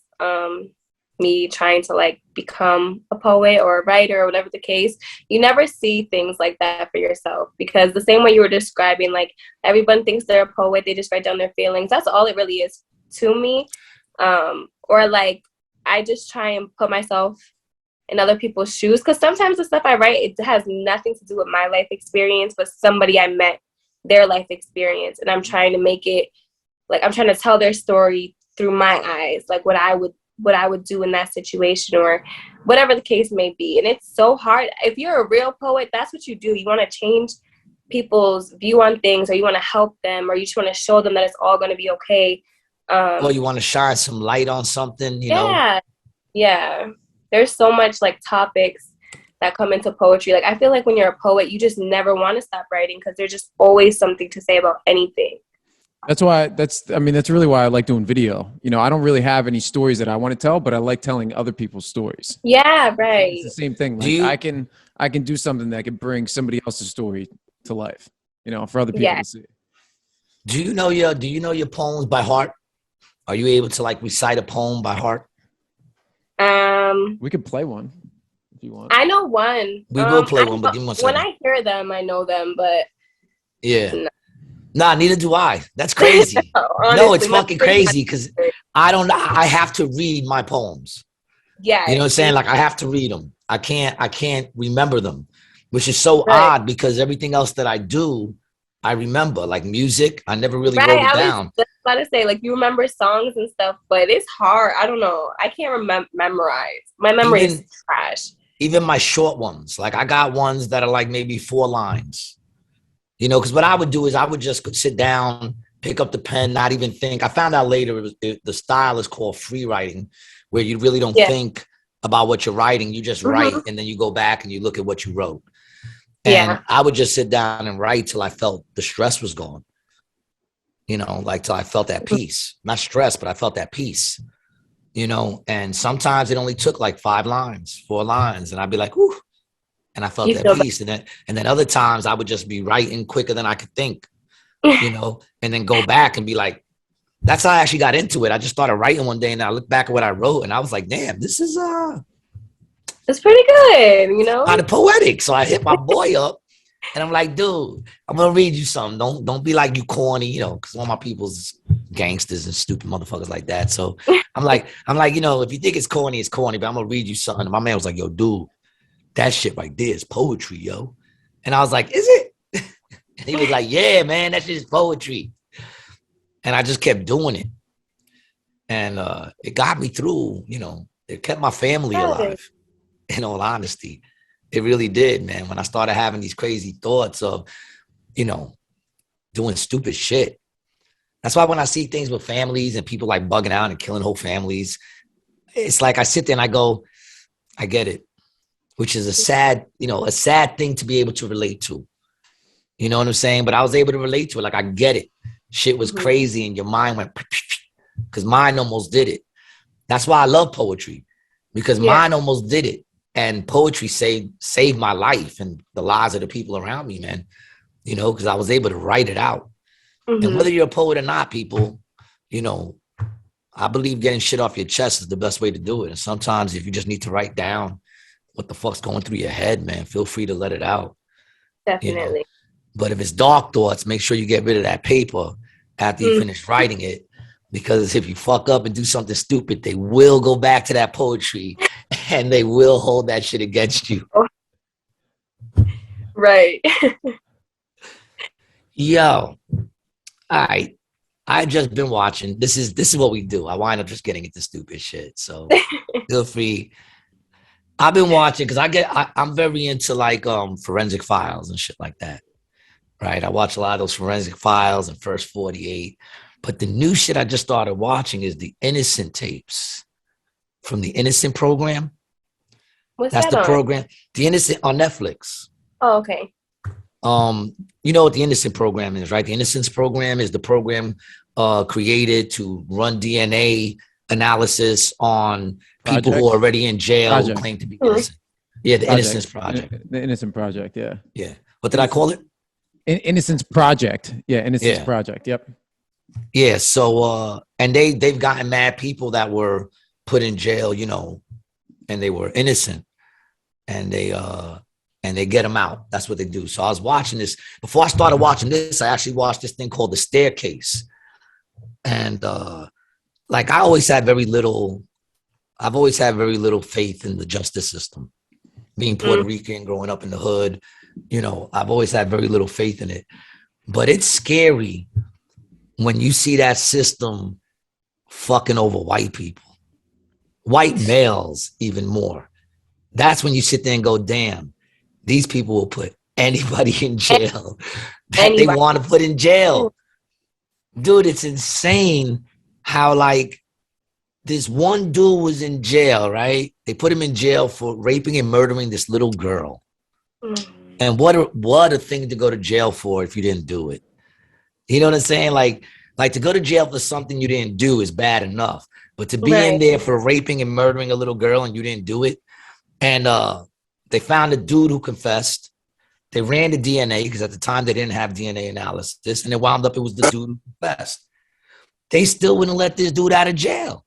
me trying to like become a poet or a writer or whatever the case, you never see things like that for yourself because the same way you were describing, like everyone thinks they're a poet, they just write down their feelings. That's all it really is to me. Or like I just try and put myself in other people's shoes because sometimes the stuff I write, it has nothing to do with my life experience, but somebody I met, their life experience, and I'm trying to make it like I'm trying to tell their story through my eyes, like what I would do in that situation or whatever the case may be. And it's so hard. If you're a real poet, that's what you do. You want to change people's view on things, or you want to help them, or you just want to show them that it's all going to be okay. Or you want to shine some light on something, you know? Yeah. There's so much like topics that come into poetry. Like I feel like when you're a poet, you just never want to stop writing because there's just always something to say about anything. That's really why I like doing video. You know, I don't really have any stories that I want to tell, but I like telling other people's stories. Yeah, right. It's the same thing. Like I can do something that can bring somebody else's story to life, you know, for other people to see. Do you know your poems by heart? Are you able to like recite a poem by heart? We could play one if you want. I know one. We will play one, but give me 1 second. When I hear them, I know them, but yeah. Nah, neither do I. That's crazy. Honestly, no, it's fucking crazy because I have to read my poems. Yeah. You know what I'm saying? Like I have to read them. I can't remember them, which is so odd because everything else that I do, I remember. Like music, I never really wrote it down. I was about to say, like, you remember songs and stuff, but it's hard. I don't know. I can't memorize. My memory is trash. Even my short ones. Like I got ones that are like maybe 4 lines. You know, because what I would do is I would just sit down, pick up the pen, not even think. I found out later the style is called free writing, where you really don't think about what you're writing. You just write, and then you go back and you look at what you wrote. And I would just sit down and write till I felt the stress was gone. You know, like till I felt that peace. Not stress, but I felt that peace. You know, and sometimes it only took like 5 lines, 4 lines, and I'd be like, whew. And I felt that peace. And then other times I would just be writing quicker than I could think, you know, and then go back and be like, that's how I actually got into it. I just started writing one day and I looked back at what I wrote and I was like, damn, this is it's pretty good, you know? Kind of poetic. So I hit my boy up and I'm like, dude, I'm gonna read you something. Don't be like you corny, you know, because all my people's gangsters and stupid motherfuckers like that. So I'm like, you know, if you think it's corny, but I'm gonna read you something. And my man was like, yo, dude, that shit right there is poetry, yo. And I was like, is it? And he was like, yeah, man, that shit is poetry. And I just kept doing it. And it got me through, you know, it kept my family alive, in all honesty. It really did, man. When I started having these crazy thoughts of, you know, doing stupid shit. That's why when I see things with families and people like bugging out and killing whole families, it's like I sit there and I go, I get it, which is a sad thing to be able to relate to. You know what I'm saying? But I was able to relate to it. Like, I get it. Shit was crazy and your mind went, because mine almost did it. That's why I love poetry, because mine almost did it. And poetry saved my life and the lives of the people around me, man. You know, because I was able to write it out. And whether you're a poet or not, people, you know, I believe getting shit off your chest is the best way to do it. And sometimes if you just need to write down what the fuck's going through your head, man, feel free to let it out. Definitely. You know? But if it's dark thoughts, make sure you get rid of that paper after you finish writing it. Because if you fuck up and do something stupid, they will go back to that poetry and they will hold that shit against you. Right. Yo, all right. I just been watching. This is what we do. I wind up just getting into stupid shit. So feel free. I've been watching because I'm very into like forensic files and shit like that. Right. I watch a lot of those forensic files and First 48. But the new shit I just started watching is the Innocent tapes from the Innocent program. That's the program. The Innocent on Netflix. Oh, okay. You know what the Innocent program is, right? The Innocence program is the program created to run DNA analysis on people who are already in jail who claim to be innocent. Yeah, the Innocence Project. The Innocent Project, yeah. Yeah. What did I call it? Innocence Project. Yeah, Innocence Project. Yep. Yeah. So and they've gotten mad people that were put in jail, you know, and they were innocent, and they get them out. That's what they do. So I was watching this. Before I started watching this, I actually watched this thing called The Staircase. And like I've always had very little faith in the justice system. Being Puerto Rican, growing up in the hood, you know, I've always had very little faith in it. But it's scary when you see that system fucking over white people, white males even more. That's when you sit there and go, damn, these people will put anybody in jail that they want to put in jail. Dude, it's insane how like this one dude was in jail, right? They put him in jail for raping and murdering this little girl. And what a thing to go to jail for if you didn't do it. You know what I'm saying? Like to go to jail for something you didn't do is bad enough. But to be in there for raping and murdering a little girl and you didn't do it. And they found a dude who confessed. They ran the DNA because at the time they didn't have DNA analysis. And it wound up it was the dude who confessed. They still wouldn't let this dude out of jail.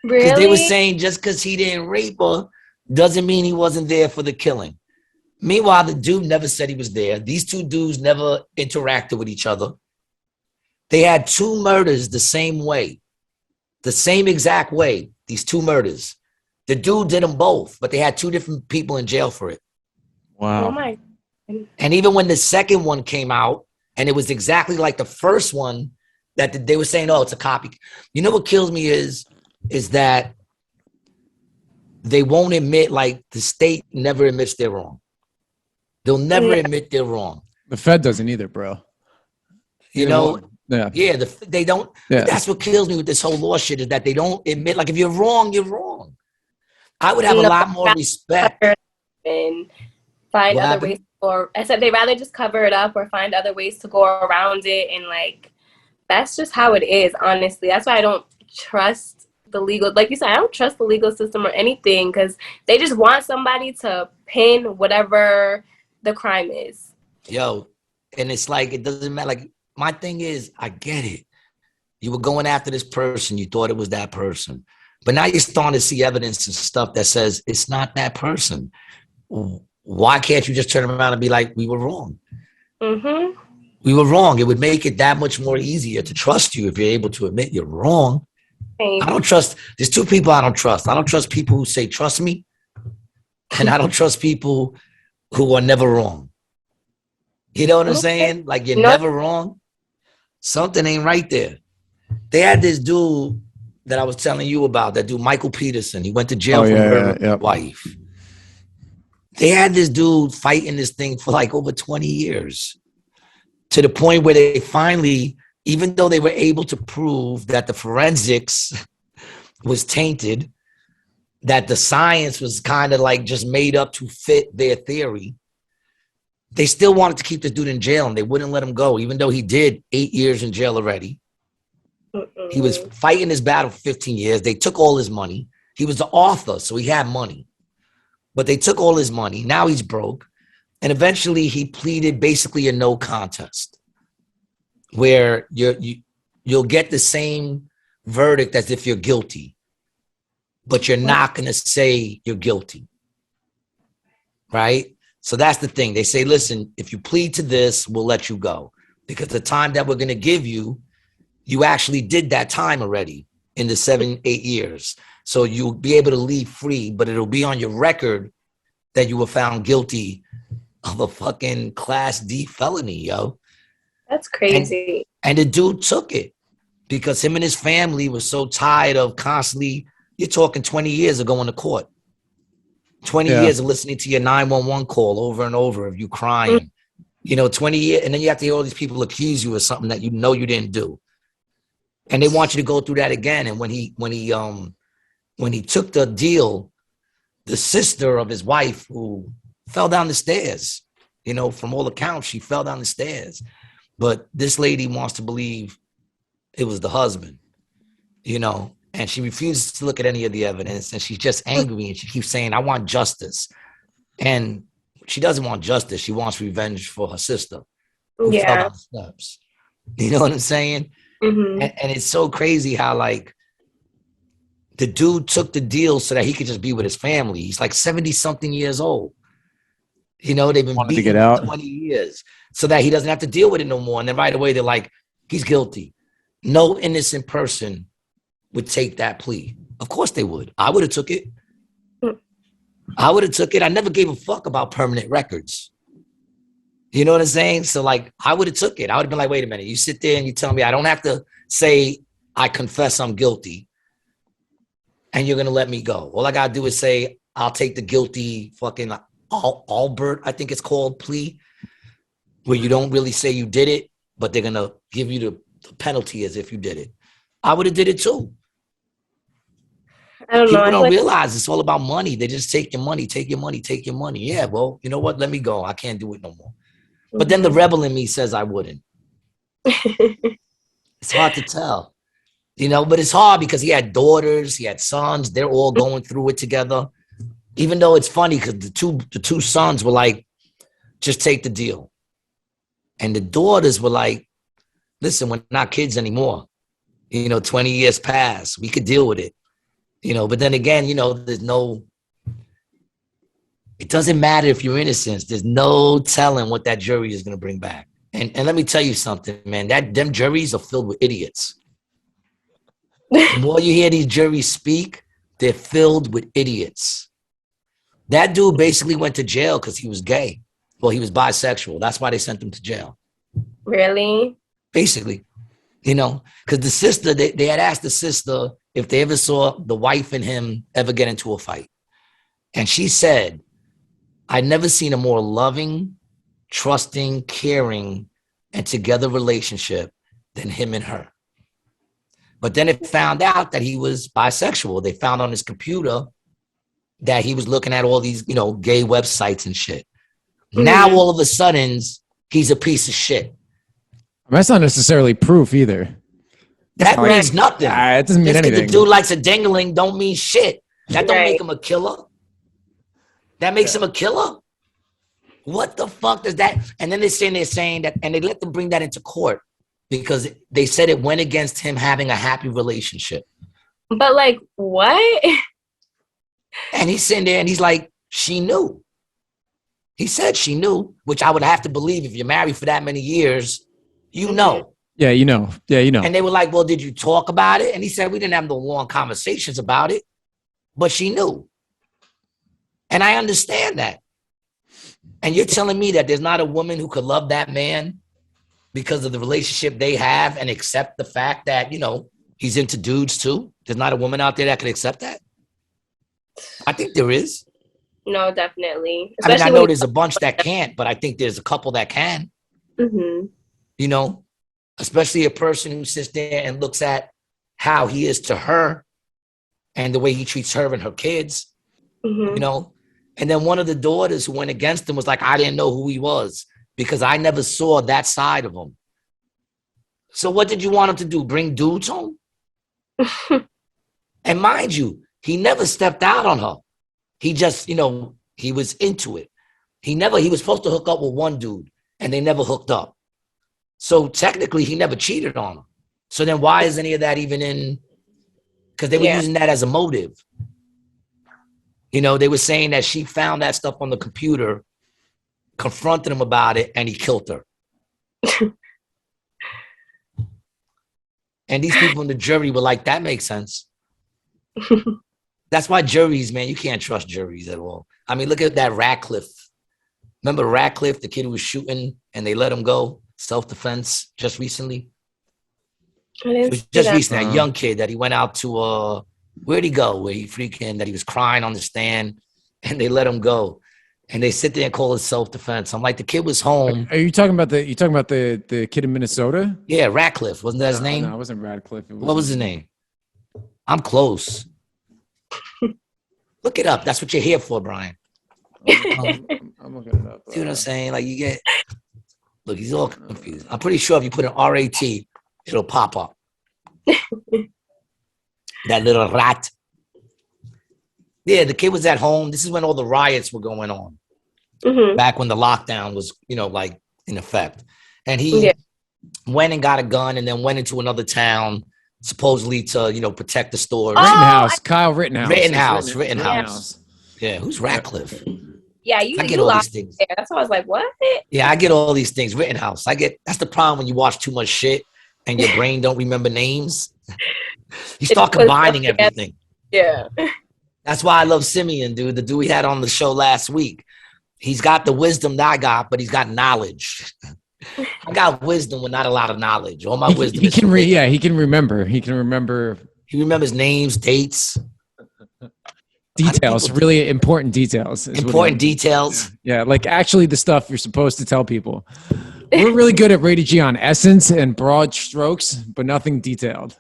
Really? Because they were saying just because he didn't rape her doesn't mean he wasn't there for the killing. Meanwhile, the dude never said he was there. These two dudes never interacted with each other. They had two murders the same way, the same exact way, these two murders. The dude did them both, but they had two different people in jail for it. Wow. Oh my. And even when the second one came out, and it was exactly like the first one, that they were saying, oh, it's a copy. You know what kills me is that they won't admit, like the state never admits they're wrong. They'll never admit they're wrong. The Fed doesn't either, bro. You know? Yeah. They don't. Yeah. That's what kills me with this whole law shit is that they don't admit, like, if you're wrong, you're wrong. I would have a lot more respect. And find other ways. Or I said they'd rather just cover it up or find other ways to go around it. And like, that's just how it is, honestly. That's why I don't trust the legal, like you said, I don't trust the legal system or anything because they just want somebody to pin whatever the crime is. Yo, and it's like, it doesn't matter. Like, my thing is, I get it. You were going after this person. You thought it was that person. But now you're starting to see evidence and stuff that says it's not that person. Why can't you just turn around and be like, we were wrong? Mm-hmm. We were wrong. It would make it that much more easier to trust you if you're able to admit you're wrong. Same. I don't trust. There's two people I don't trust. I don't trust people who say, trust me. And I don't trust people who are never wrong. You know what I'm saying? Like, you're never wrong. Something ain't right there. They had this dude that I was telling you about, that dude, Michael Peterson. He went to jail for murdering his wife. They had this dude fighting this thing for like over 20 years to the point where they finally, even though they were able to prove that the forensics was tainted, that the science was kind of like just made up to fit their theory, they still wanted to keep this dude in jail and they wouldn't let him go, even though he did 8 years in jail already. He was fighting his battle for 15 years. They took all his money. He was the author, so he had money. But they took all his money. Now he's broke. And eventually he pleaded basically a no contest where you'll get the same verdict as if you're guilty, but you're not going to say you're guilty. Right? So that's the thing. They say, listen, if you plead to this, we'll let you go. Because the time that we're going to give you, you actually did that time already in the 7-8 years. So you'll be able to leave free, but it'll be on your record that you were found guilty of a fucking Class D felony, yo. That's crazy. And the dude took it because him and his family were so tired of constantly, you're talking 20 years of going to court. 20 years of listening to your 911 call over and over of you crying. 20 years, and then you have to hear all these people accuse you of something that you know you didn't do. And they want you to go through that again. And when he took the deal, the sister of his wife, who fell down the stairs, from all accounts, she fell down the stairs. But this lady wants to believe it was the husband, and she refuses to look at any of the evidence. And she's just angry. And she keeps saying, I want justice. And she doesn't want justice. She wants revenge for her sister who fell down the steps. You know what I'm saying? Mm-hmm. And it's so crazy how like the dude took the deal so that he could just be with his family. He's like 70 something years old. They've been beating him for 20 years so that he doesn't have to deal with it no more. And then right away, they're like, he's guilty. No innocent person would take that plea. Of course they would. I would have took it. I never gave a fuck about permanent records. You know what I'm saying? So like, I would have took it. I would have been like, wait a minute. You sit there and you tell me I don't have to say, I confess I'm guilty. And you're going to let me go. All I got to do is say, I'll take the guilty fucking Albert, I think it's called, plea, where you don't really say you did it, but they're going to give you the penalty as if you did it. I would have did it too. I don't People know. don't realize it's all about money. They just take your money, take your money, take your money. Yeah, well, you know what? Let me go. I can't do it no more. Mm-hmm. But then the rebel in me says I wouldn't. It's hard to tell. But it's hard because he had daughters, he had sons. They're all going through it together. Even though it's funny because the two sons were like, just take the deal. And the daughters were like, listen, we're not kids anymore. 20 years passed. We could deal with it. But then again, it doesn't matter if you're innocent. There's no telling what that jury is going to bring back. And let me tell you something, man, them juries are filled with idiots. The more you hear these juries speak, they're filled with idiots. That dude basically went to jail because he was gay. Well, he was bisexual. That's why they sent him to jail. Really? Basically, because the sister, they had asked the sister if they ever saw the wife and him ever get into a fight. And she said, I'd never seen a more loving, trusting, caring, and together relationship than him and her. But then it found out that he was bisexual. They found on his computer that he was looking at all these, gay websites and shit. Mm-hmm. Now, all of a sudden, he's a piece of shit. That's not necessarily proof either. That means nothing. It doesn't mean anything. The dude likes a dingling don't mean shit. That don't make him a killer. That makes him a killer. What the fuck does that? And then they're saying that, and they let them bring that into court because they said it went against him having a happy relationship. But like, what? And he's sitting there and he's like, she knew. He said she knew, which I would have to believe if you're married for that many years, you know. Yeah, you know. And they were like, well, did you talk about it? And he said, we didn't have no long conversations about it, but she knew. And I understand that. And you're telling me that there's not a woman who could love that man because of the relationship they have and accept the fact that, he's into dudes too? There's not a woman out there that could accept that? I think there is. No, definitely. I mean, I Especially when know there's a bunch that can't, but I think there's a couple that can, you. you know, especially a person who sits there and looks at how he is to her and the way he treats her and her kids, you know. And then one of the daughters who went against him was like, I didn't know who he was because I never saw that side of him. So what did you want him to do? Bring dudes home? And mind you, he never stepped out on her. He just, he was into it. He was supposed to hook up with one dude and they never hooked up. So technically he never cheated on her. So then why is any of that even in? Because they were using that as a motive. They were saying that she found that stuff on the computer, confronted him about it, and he killed her. And these people in the jury were like, that makes sense. That's why juries, man, you can't trust juries at all. I mean, look at that Ratcliffe. Remember Ratcliffe, the kid who was shooting and they let him go, self-defense, just recently? Just recently, that young kid that he went out to, where'd he go? Where that he was crying on the stand and they let him go. And they sit there and call it self-defense. I'm like, the kid was home. Are you talking about the kid in Minnesota? Yeah, Ratcliffe. Wasn't that his name? No, it wasn't Radcliffe. What was his name? I'm close. Look it up. That's what you're here for, Brian. I'm looking it up. See what I'm saying? Like look, he's all confused. I'm pretty sure if you put an RAT, it'll pop up. That little rat. Yeah, the kid was at home. This is when all the riots were going on. Back when the lockdown was, like in effect. And he went and got a gun and then went into another town, supposedly to, protect the store. Rittenhouse, Kyle Rittenhouse. Rittenhouse. Yeah, who's Ratcliffe? Yeah, I get all these things. There. That's why I was like, what? Yeah, I get all these things. Rittenhouse. That's the problem when you watch too much shit and your brain don't remember names. You start combining everything. Yeah. That's why I love Simeon, dude. The dude we had on the show last week. He's got the wisdom that I got, but he's got knowledge. I got wisdom with not a lot of knowledge. All my wisdom. He can remember. He can remember. He remembers names, dates. Details, really important details. Important details. Yeah, like actually the stuff you're supposed to tell people. We're really good at Rated G on essence and broad strokes, but nothing detailed.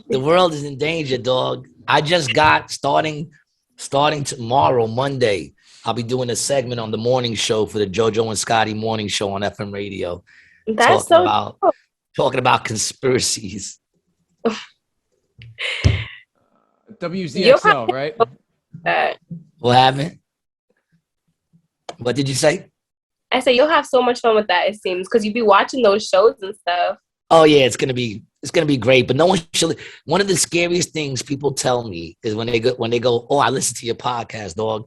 The world is in danger, dog. I just got starting tomorrow, Monday. I'll be doing a segment on the morning show for the JoJo and Scotty morning show on FM radio. That's talking about conspiracies. WZXL, right? What happened? What did you say? I said you'll have so much fun with that, it seems, because you'd be watching those shows and stuff. Oh yeah, it's gonna be great. But no one should. One of the scariest things people tell me is when they go, oh, I listen to your podcast, dog.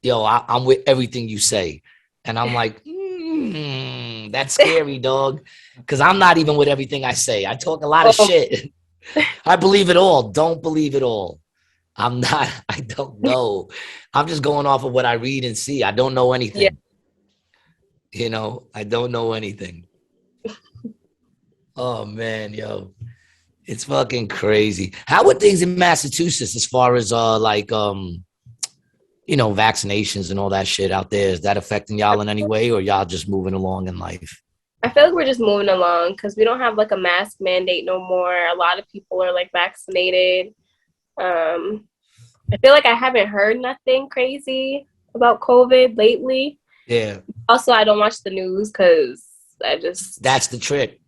Yo, I'm with everything you say, and I'm like, that's scary, dog, because I'm not even with everything I say. I talk a lot of shit. I believe it all. Don't believe it all. I'm not. I don't know. I'm just going off of what I read and see. I don't know anything. Yeah. I don't know anything. Oh man, yo, it's fucking crazy. How are things in Massachusetts as far as vaccinations and all that shit out there? Is that affecting y'all in any way, or y'all just moving along in life? I feel like we're just moving along because we don't have like a mask mandate no more. A lot of people are like vaccinated. I feel like I haven't heard nothing crazy about COVID lately. Yeah. Also, I don't watch the news because that's the trick.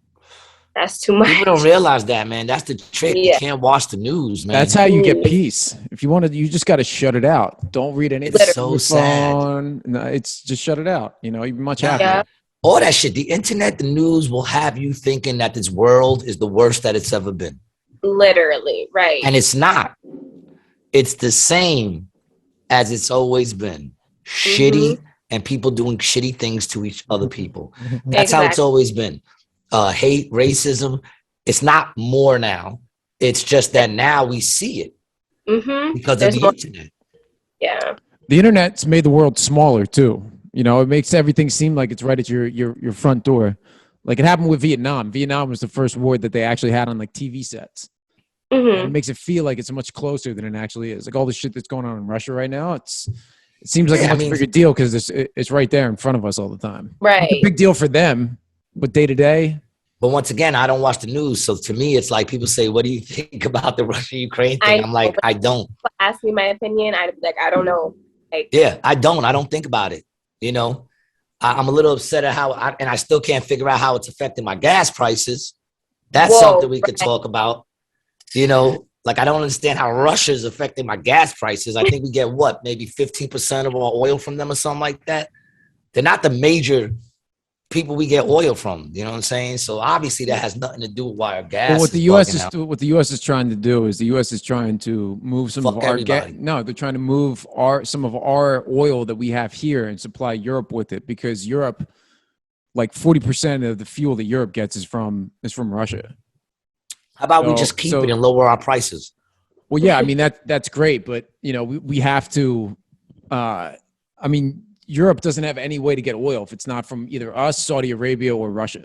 That's too much. People don't realize that, man. That's the trick. Yeah. You can't watch the news, man. That's how you get peace. If you want to, you just got to shut it out. Don't read anything. It's so sad. No, it's just shut it out. You're much happier. Yeah. All that shit. The internet, the news will have you thinking that this world is the worst that it's ever been. Literally, right. And it's not. It's the same as it's always been. Shitty and people doing shitty things to each other people. That's how it's always been. Hate, racism. It's not more now. It's just that now we see it because of the internet. Yeah. The internet's made the world smaller too. It makes everything seem like it's right at your front door. Like it happened with Vietnam. Vietnam was the first war that they actually had on like TV sets. And it Mhm. makes it feel like it's much closer than it actually is. Like all the shit that's going on in Russia right now, it seems like a Yeah, I much mean, bigger deal because it's right there in front of us all the time. It's a Right. big deal for them, but day to day, but once again, I don't watch the news. So to me, it's like people say, what do you think about the Russia-Ukraine thing? I I'm know, like, but I don't. if people ask me my opinion, I'd be like, I don't know. Like, Yeah, I don't. I don't think about it. You know, I'm a little upset at and I still can't figure out how it's affecting my gas prices. That's something whoa, we could right. talk about. You know, like I don't understand how Russia is affecting my gas prices. I think we get what, maybe 15% of our oil from them or something like that. They're not the major people we get oil from. You know what I'm saying? So obviously that has nothing to do with why our well, gas is bugging out. What the U.S. is trying to do is the U.S. is trying to move some of Fuck our gas. everybody. No, they're trying to move some of our oil that we have here and supply Europe with it because Europe, like 40% of the fuel that Europe gets is from Russia. How about we So just keep it and lower our prices? well, yeah, I mean that's great, but you know we have to. I mean, Europe doesn't have any way to get oil if it's not from either us, Saudi Arabia, or Russia.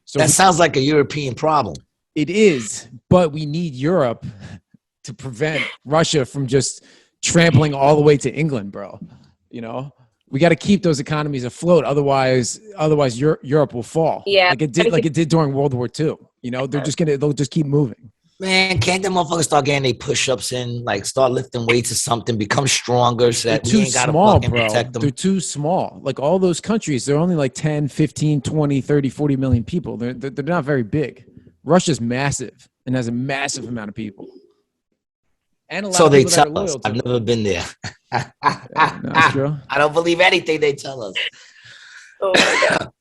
So That sounds like a European problem. it is, but we need Europe to prevent Russia from just trampling all the way to England, bro. You know, we got to keep those economies afloat. Otherwise, Europe will fall Yeah. like it did during World War II. You know, they'll just keep moving. Man, can't them motherfuckers start getting their push-ups in, like start lifting weights or something, become stronger so They're that we too ain't got to small, fucking bro. protect They're them? too small. Like all those countries, they're only like 10, 15, 20, 30, 40 million people. They're not very big. Russia's massive and has a massive amount of people. And a lot So of they people that tell are us. loyal to I've it. never been there. Yeah, no, that's true. I don't believe anything they tell us. Oh my God.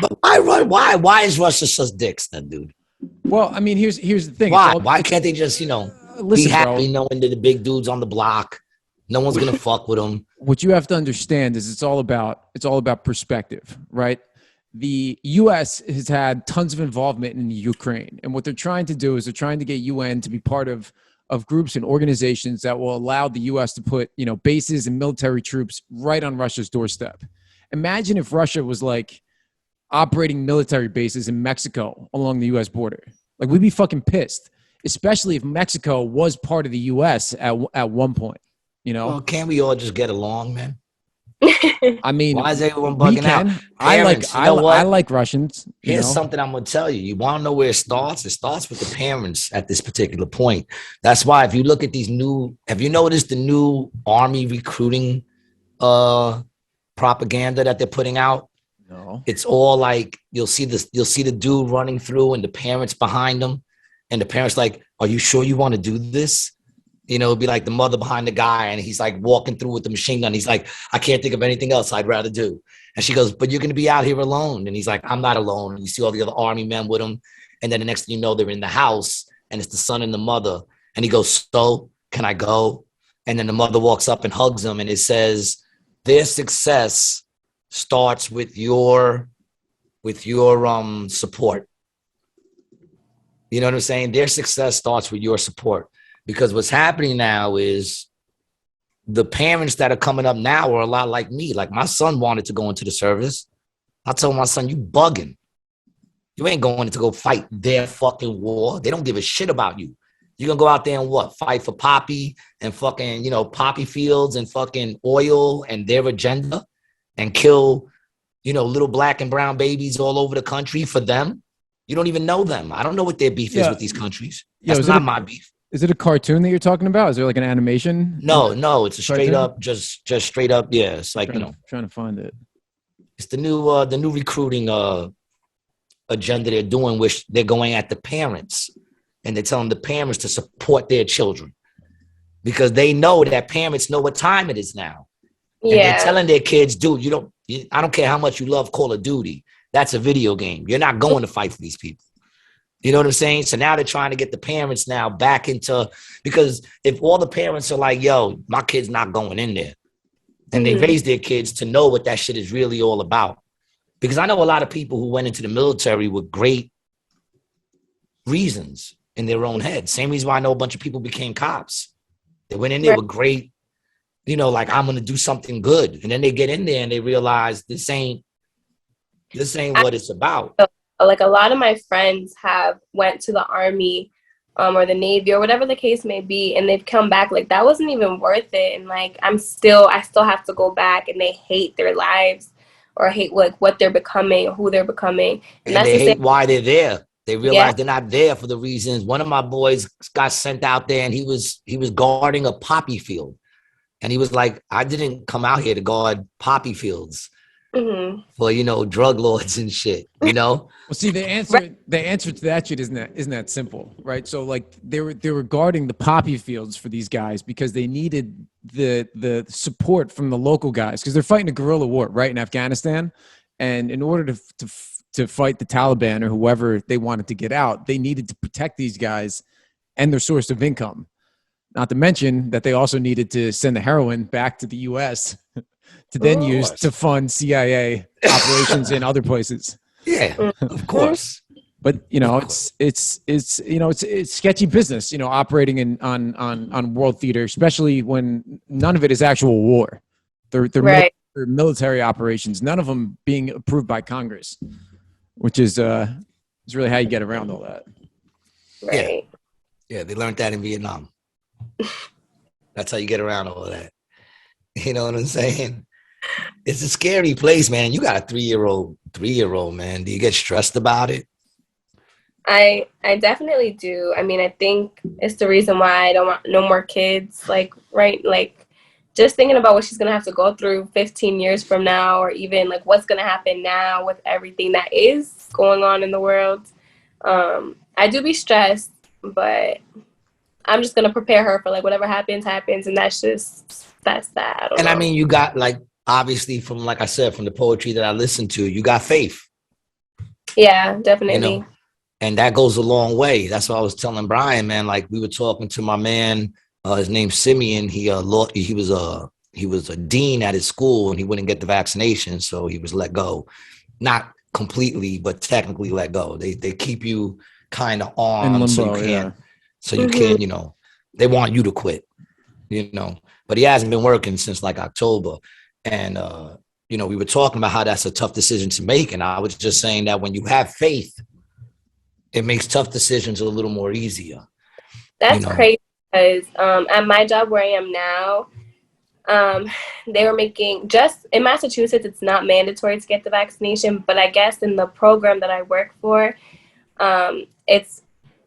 But why run? Why is Russia such dicks then, dude? Well, I mean, here's the thing. Why? Why can't they just, be Listen, bro. happy knowing that the big dudes on the block, no one's gonna fuck with them? What you have to understand is it's all about perspective, right? The U.S. has had tons of involvement in Ukraine, and what they're trying to do is they're trying to get UN to be part of groups and organizations that will allow the U.S. to put bases and military troops right on Russia's doorstep. Imagine if Russia was like operating military bases in Mexico along the U.S. border. Like we'd be fucking pissed, especially if Mexico was part of the U.S. at one point. Well, can't we all just get along, man? I mean, Why is everyone we bugging out? can. Parents, I like Russians. Here's something I'm gonna tell you. You want to know where it starts? It starts with the parents at this particular point. That's why if you look at these have you noticed the new army recruiting propaganda that they're putting out? No. It's all like you'll see the dude running through and the parents behind him, and the parents like, are you sure you want to do this? It'd be like the mother behind the guy, and he's like walking through with the machine gun. He's like, I can't think of anything else I'd rather do. And she goes, but you're going to be out here alone. And he's like, I'm not alone. And you see all the other army men with him. And then the next thing you know, they're in the house, and it's the son and the mother. And he goes, so can I go? And then the mother walks up and hugs him, and it says, their success starts with your support. You know what I'm saying? Their success starts with your support. Because what's happening now is the parents that are coming up now are a lot like me. Like my son wanted to go into the service. I told my son, you bugging. You ain't going to go fight their fucking war. They don't give a shit about you. You're going to go out there and what? Fight for poppy and fucking, poppy fields and fucking oil and their agenda and kill, little black and brown babies all over the country for them. You don't even know them. I don't know what their beef is with these countries. That's not my beef. Is it a cartoon that you're talking about? Is there like an animation? No, it's a straight up, just straight up. Yeah, it's like trying to find it. It's the new recruiting agenda they're doing, which they're going at the parents, and they're telling the parents to support their children because they know that parents know what time it is now. And they're telling their kids, dude, I don't care how much you love Call of Duty. That's a video game. You're not going to fight for these people. You know what I'm saying? So now they're trying to get the parents now back into, because if all the parents are like, yo, my kid's not going in there, and they raise their kids to know what that shit is really all about. Because I know a lot of people who went into the military with great reasons in their own head. Same reason why I know a bunch of people became cops. They went in there with great, like I'm going to do something good. And then they get in there and they realize this ain't what it's about. Like a lot of my friends went to the army or the Navy or whatever the case may be, and they've come back like that wasn't even worth it, and like I still have to go back, and they hate their lives or hate like what they're becoming, who they're becoming, and And that's they the same. hate why they're there. They Yeah. realize they're not there for the reasons. One of my boys got sent out there, and he was guarding a poppy field, and he was like, "I didn't come out here to guard poppy fields for drug lords and shit." Well, see, the answer to that shit isn't that simple, right? So like they were guarding the poppy fields for these guys because they needed the support from the local guys because they're fighting a guerrilla war, right, in Afghanistan, and in order to fight the Taliban or whoever they wanted to get out, they needed to protect these guys and their source of income. Not to mention that they also needed to send the heroin back to the U.S. to then use to fund CIA operations in other places. Yeah, of course. But it's sketchy business, operating on world theater, especially when none of it is actual war. They're Right. military operations, none of them being approved by Congress, which is really how you get around all that. Right. Yeah, they learned that in Vietnam. That's how you get around all of that. You know what I'm saying? It's a scary place, man. You got a three-year-old, man. Do you get stressed about it? I definitely do. I mean, I think it's the reason why I don't want no more kids. Like, right? Like, just thinking about what she's going to have to go through 15 years from now, or even like what's going to happen now with everything that is going on in the world. I do be stressed, but I'm just going to prepare her for like whatever happens. And that's that. I mean, you got like, obviously from, like I said, from the poetry that I listened to, you got faith. Yeah, definitely. And that goes a long way. That's what I was telling Brian, man. Like we were talking to my man, his name's Simeon. He was a dean at his school, and he wouldn't get the vaccination, so he was let go. Not completely, but technically let go. They keep you kind of on in limbo, so you can't, they want you to quit, But he hasn't been working since like October. And we were talking about how that's a tough decision to make. And I was just saying that when you have faith, it makes tough decisions a little more easier. That's crazy because at my job where I am now, they were making, just in Massachusetts, it's not mandatory to get the vaccination, but I guess in the program that I work for, it's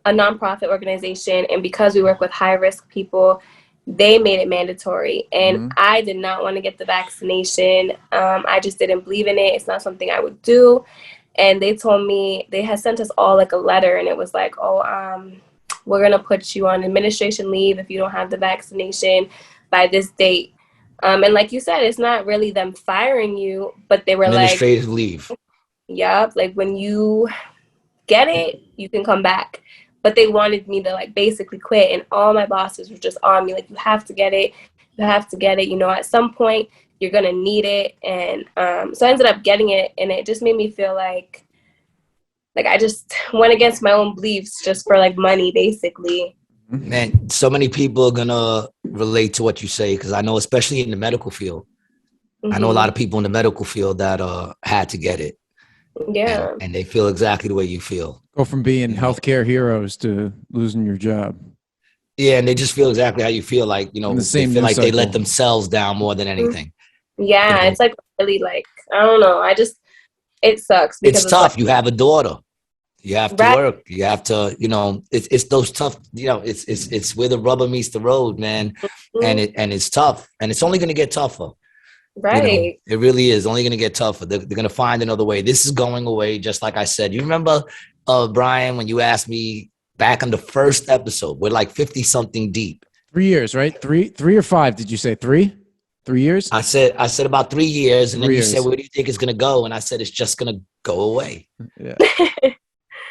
a nonprofit organization, and because we work with high-risk people, they made it mandatory, and I did not want to get the vaccination. I just didn't believe in it. It's not something I would do, and they told me, they had sent us all like a letter, and it was like, we're going to put you on administration leave if you don't have the vaccination by this date. And like you said, it's not really them firing you, but they were administrative leave. Yep. Like when you get it, you can come back. But they wanted me to like basically quit. And all my bosses were just on me. Like, you have to get it. You have to get it. At some point you're going to need it. And so I ended up getting it. And it just made me feel like I just went against my own beliefs just for like money, basically. Man, so many people are gonna relate to what you say, because I know, especially in the medical field, I know a lot of people in the medical field that had to get it. Yeah, and they feel exactly the way you feel. Go from being healthcare heroes to losing your job. Yeah, and they just feel exactly how you feel. Like, the same they feel like they let themselves down more than anything. Yeah, it's like really like, I don't know. It sucks because it's tough. You have a daughter. You have to work. You have to, it's those tough, it's where the rubber meets the road, man. And it's tough, and it's only going to get tougher. Right. It really is only going to get tougher. They're going to find another way. This is going away. Just like I said, you remember, Brian, when you asked me back on the first episode, we're like 50 something deep. 3 years, right? Three or five. Did you say 3 years? I said about 3 years. And then you said, where do you think it's going to go? And I said, it's just going to go away. Yeah.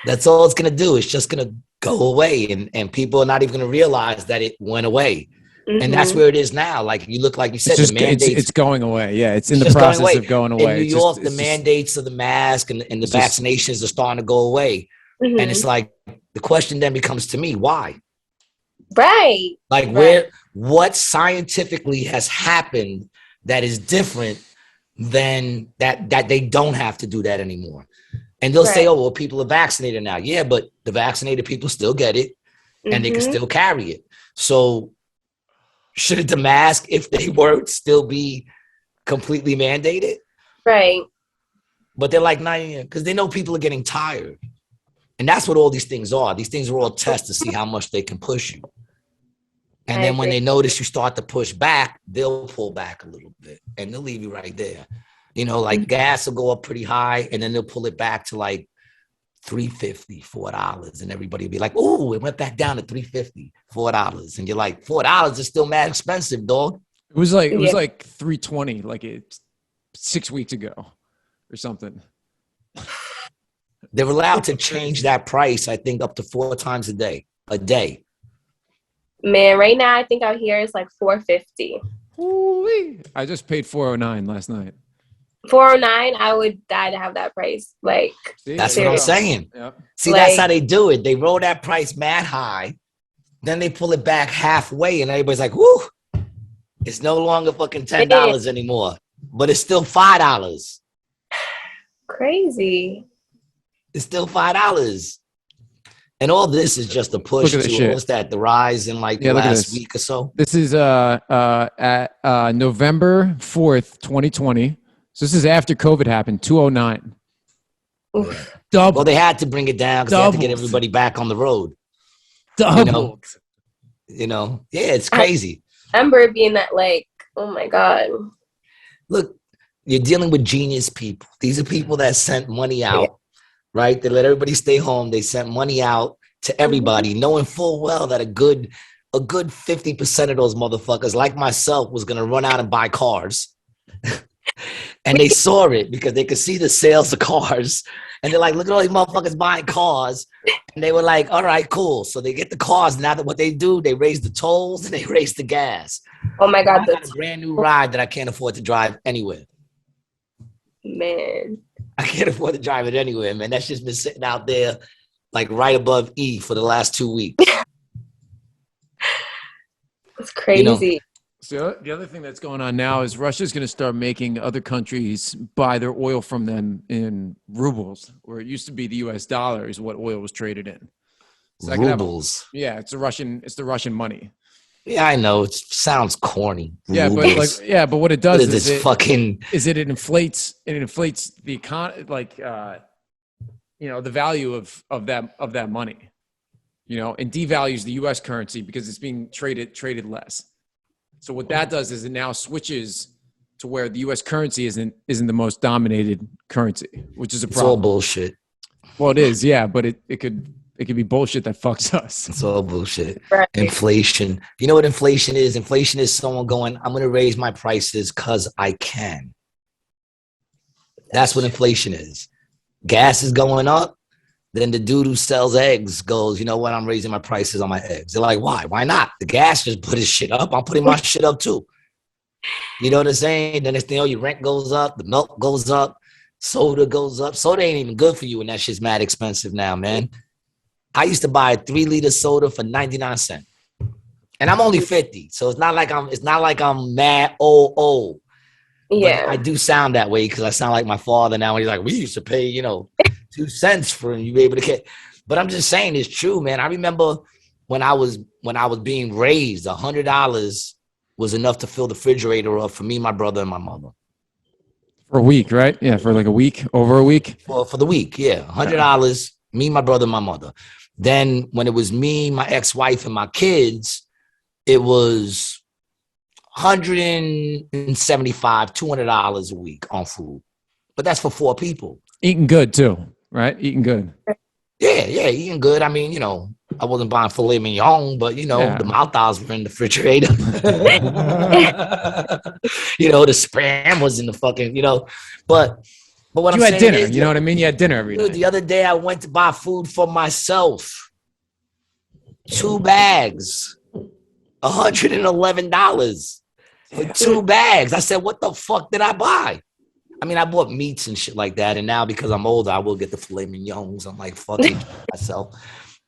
That's all it's going to do. It's just going to go away. And people are not even going to realize that it went away. And that's where it is now. Like you said, the mandates. It's going away. Yeah, it's in the process of going away. In New York, the mandates of the mask and the vaccinations are starting to go away. And it's like, the question then becomes to me, why? Right. Like what scientifically has happened that is different than that they don't have to do that anymore? And they'll say, oh, well, people are vaccinated now. Yeah, but the vaccinated people still get it. and they can still carry it. So shouldn't the mask, if they were, still be completely mandated? Right. But they're like, nah, because they know people are getting tired. And that's what all these things are. These things are all tests to see how much they can push you. And then when they notice you start to push back, they'll pull back a little bit and they'll leave you right there. You know, like gas will go up pretty high and then they'll pull it back to like $3.50, $4. And everybody will be like, oh, it went back down to $3.50, $4. And you're like, $4 is still mad expensive, dog. It was like $3.20 like 6 weeks ago or something. They're allowed to change that price, I think, up to 4 times a day. Man, right now I think out here it's like $4.50. Ooh-wee. I just paid $4.09 last night. $4.09, I would die to have that price. Like, see, that's what I'm saying. Yep. See, like, that's how they do it. They roll that price mad high, then they pull it back halfway, and everybody's like, "Whoo!" It's no longer fucking $10 anymore, but it's still $5. Crazy. It's still $5. And all this is just a push to what's that? The rise in like the last week or so. This is at November 4th, 2020. So this is after COVID happened. 209. Double. Well, they had to bring it down because they had to get everybody back on the road. Doubled. You know, yeah, it's crazy. I remember being that like, oh my God. Look, you're dealing with genius people. These are people that sent money out. Right? They let everybody stay home. They sent money out to everybody, knowing full well that a good 50% of those motherfuckers, like myself, was going to run out and buy cars. And they saw it because they could see the sales of cars. And they're like, look at all these motherfuckers buying cars. And they were like, all right, cool. So they get the cars. Now that what they do, they raise the tolls and they raise the gas. Oh my God. I got a brand new ride that I can't afford to drive anywhere. Man. I can't afford to drive it anywhere, man. That's just been sitting out there like right above E for the last 2 weeks. It's crazy. You know, so the other thing that's going on now is Russia's going to start making other countries buy their oil from them in rubles, where it used to be the US dollar is what oil was traded in. So rubles. It's the Russian money. Yeah, I know. It sounds corny. Yeah, rubles. But what it does is it inflates the the value of that money, and devalues the US currency because it's being traded less. So what that does is it now switches to where the US currency isn't the most dominated currency, which is a problem. It's all bullshit. Well, it is, yeah, but it could be bullshit that fucks us. It's all bullshit. Right. Inflation. You know what inflation is? Inflation is someone going, I'm going to raise my prices because I can. That's what inflation is. Gas is going up. Then the dude who sells eggs goes, you know what? I'm raising my prices on my eggs. They're like, why? Why not? The gas just put his shit up. I'm putting my shit up too. You know what I'm saying? Then your rent goes up. The milk goes up. Soda goes up. Soda ain't even good for you. And that shit's mad expensive now, man. I used to buy a 3-liter soda for 99 cents. And I'm only 50. So it's not like I'm mad old. Yeah. But I do sound that way because I sound like my father now. And he's like, we used to pay, 2 cents for you be able to get. But I'm just saying it's true, man. I remember when I was being raised, $100 was enough to fill the refrigerator up for me, my brother, and my mother. For a week, right? Yeah, for like a week, over a week. For the week, yeah. $100, me, my brother, and my mother. Then when it was me, my ex-wife, and my kids, it was $175, $200 a week on food. But that's for 4 people. Eating good too, right? Eating good. Yeah, eating good. I mean, I wasn't buying filet mignon, but the mouths were in the refrigerator. The Spam was in the fucking, But what I'm saying had dinner, is, you know what I mean? You had dinner every night. The other day I went to buy food for myself. 2 bags, $111 for 2 bags. I said, what the fuck did I buy? I mean, I bought meats and shit like that. And now because I'm older, I will get the filet mignons. I'm like, fucking myself,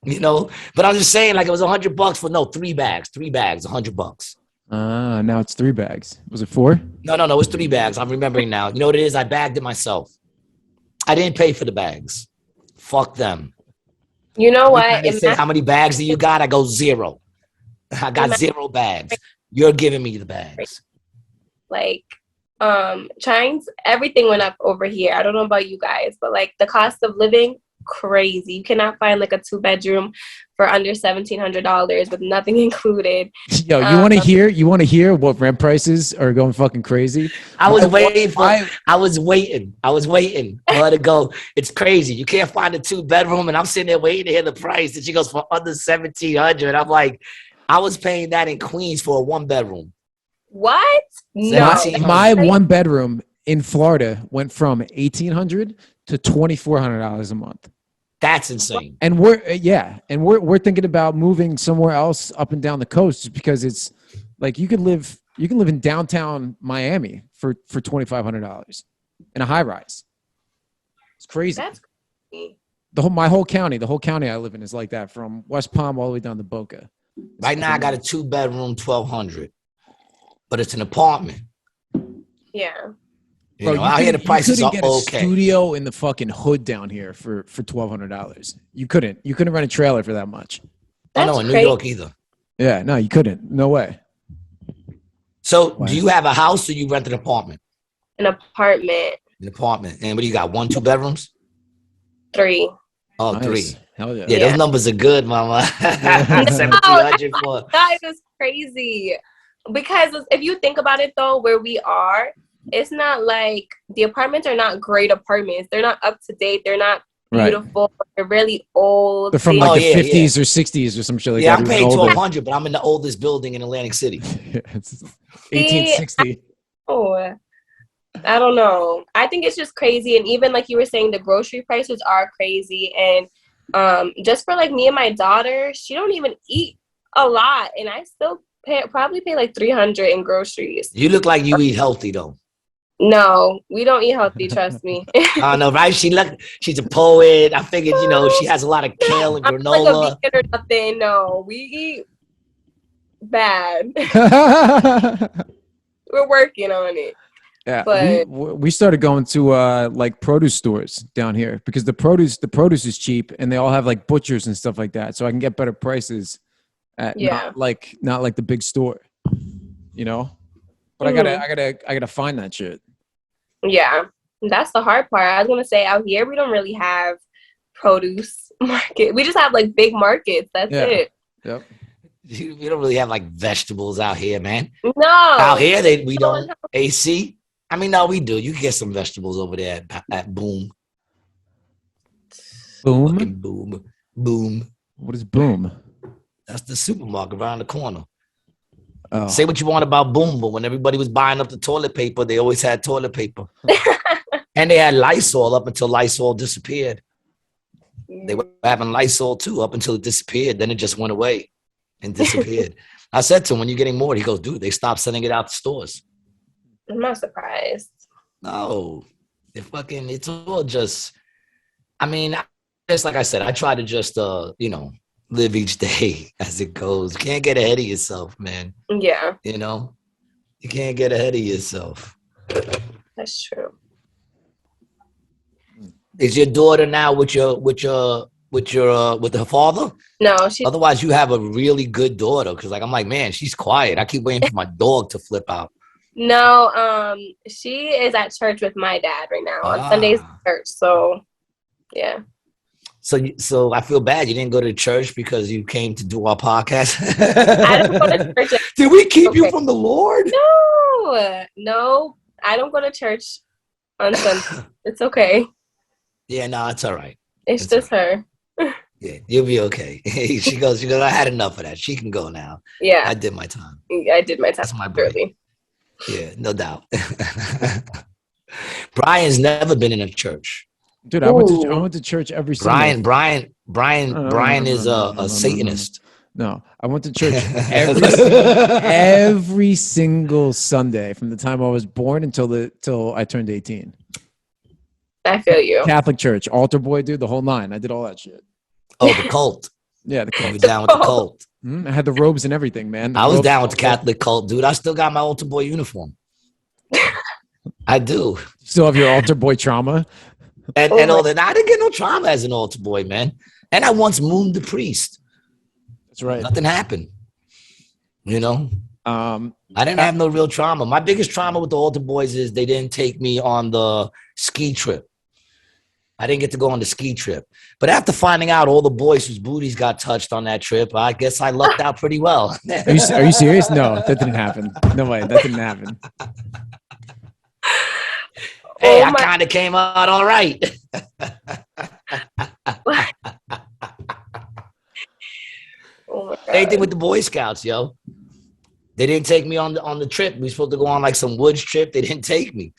But I'm just saying, like, it was $100 for 3 bags, $100. Now it's 3 bags. Was it 4? No, it was 3 bags. I'm remembering now. You know what it is? I bagged it myself. I didn't pay for the bags. Fuck them. You know Every what? time they say, how many bags do you got? I go 0. I got 0 bags. You're giving me the bags. Like, everything went up over here. I don't know about you guys, but like the cost of living, crazy. You cannot find like a 2-bedroom for under $1,700 with nothing included. Yo, you want to hear? You want to hear what rent prices are going fucking crazy? I was waiting for her to go. It's crazy. You can't find a 2-bedroom, and I'm sitting there waiting to hear the price. And she goes for under $1,700. I'm like, I was paying that in Queens for a 1-bedroom. What? No. My 1-bedroom in Florida went from $1,800 to $2,400 a month. That's insane. And we're thinking about moving somewhere else up and down the coast just because it's like you can live in downtown Miami for $2,500 in a high rise. It's crazy. That's crazy. My whole county I live in is like that, from West Palm all the way down to Boca. Right now I got a 2-bedroom, $1,200, but it's an apartment. Yeah. You know, out here the prices are get a studio in the fucking hood down here for $1,200. You couldn't rent a trailer for that much. I know in New York either. Yeah, no, you couldn't. No way. So do you have a house or you rent an apartment? An apartment. An apartment. And what do you got? 1, 2 bedrooms? 3. Oh, Nice. 3. Hell yeah. Yeah, those numbers are good, mama. 1,700 for. That is crazy. Because if you think about it though, where we are, it's not like the apartments are not great apartments. They're not up to date. They're not beautiful. Right. They're really old. They're from like the 50s or 60s or some shit like that. Yeah, I'm paying $1,200, but I'm in the oldest building in Atlantic City. It's 1860. Oh, I don't know. I think it's just crazy. And even like you were saying, the grocery prices are crazy. And just for like me and my daughter, she don't even eat a lot. And I still probably pay like $300 in groceries. You look like you eat healthy though. No, we don't eat healthy, trust me. I know, right? She's a poet. I figured, you know, she has a lot of kale and granola. I'm like a vegan or nothing. No, we eat bad. We're working on it. Yeah, but we started going to like produce stores down here because the produce is cheap and they all have like butchers and stuff like that, so I can get better prices at not like the big store, you know. But I gotta find that shit. Yeah, that's the hard part. I was gonna say out here we don't really have produce market. We just have like big markets. That's it. Yep. We don't really have like vegetables out here, man. No. Out here we don't. AC. I mean, no, we do. You can get some vegetables over there at Boom. Boom? Boom. What is Boom? That's the supermarket around the corner. Oh. Say what you want about Boom, but when everybody was buying up the toilet paper, they always had toilet paper. And they had Lysol up until Lysol disappeared. They were having Lysol too up until it disappeared. Then it just went away and disappeared. I said to him, when you're getting more, he goes, dude, they stopped sending it out to stores. I'm not surprised. No, it's all just, I mean, just like I said, I try to just, live each day as it goes. You can't get ahead of yourself, man. Yeah. You know, you can't get ahead of yourself. That's true. Is your daughter now with her father? No, Otherwise, you have a really good daughter. Cause I'm like, man, she's quiet. I keep waiting for my dog to flip out. No, she is at church with my dad right now on Sundays at church. So, yeah. So I feel bad you didn't go to church because you came to do our podcast. I didn't go to church. Did we keep you from the Lord? No, I don't go to church on Sunday. It's okay. Yeah, no, it's all right. It's just her. Yeah, you'll be okay. She goes, I had enough of that. She can go now. Yeah. I did my time. That's my boy. Yeah, no doubt. Brian's never been in a church. Dude, I went to church every Sunday. Brian is a Satanist. No, I went to church every single Sunday from the time I was born until I turned 18. I feel you. Catholic church, altar boy, dude, the whole 9. I did all that shit. Oh, the cult. Yeah, the cult. You were down with the cult. I had the robes and everything, man. I was down with the Catholic cult, dude. I still got my altar boy uniform. I do. Still have your altar boy trauma? and all that. I didn't get no trauma as an altar boy, man. And I once mooned the priest. That's right. Nothing happened. You know, I didn't have no real trauma. My biggest trauma with the altar boys is they didn't take me on the ski trip. I didn't get to go on the ski trip. But after finding out all the boys whose booties got touched on that trip, I guess I lucked out pretty well. Are you serious? No, that didn't happen. No way, that didn't happen. Hey, I kind of came out all right. Same thing with the Boy Scouts, yo. They didn't take me on the trip. We were supposed to go on like some woods trip. They didn't take me.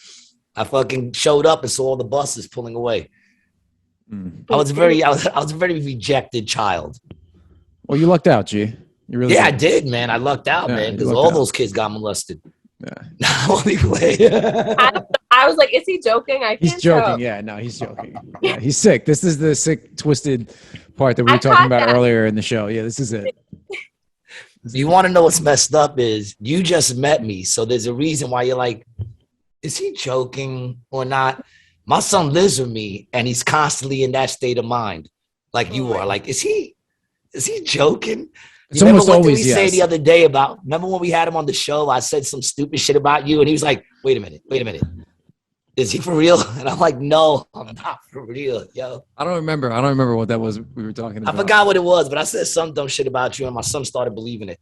I fucking showed up and saw all the buses pulling away. I was a very rejected child. Well, you lucked out, G. You really did. I did, man. I lucked out, man, because all those kids got molested. Yeah. Only way. I was like, is he joking? He's joking. Tell. Yeah, no, he's joking. Yeah, he's sick. This is the sick, twisted part that we were talking about earlier in the show. Yeah, this is it. You want to know what's messed up is you just met me. So there's a reason why you're like, is he joking or not? My son lives with me and he's constantly in that state of mind. Like you are. Like, is he joking? It's almost always yes. Say the other day remember when we had him on the show, I said some stupid shit about you and he was like, wait a minute. Is he for real? And I'm like, no, I'm not for real, yo. I don't remember what that was we were talking about. I forgot what it was, but I said some dumb shit about you and my son started believing it.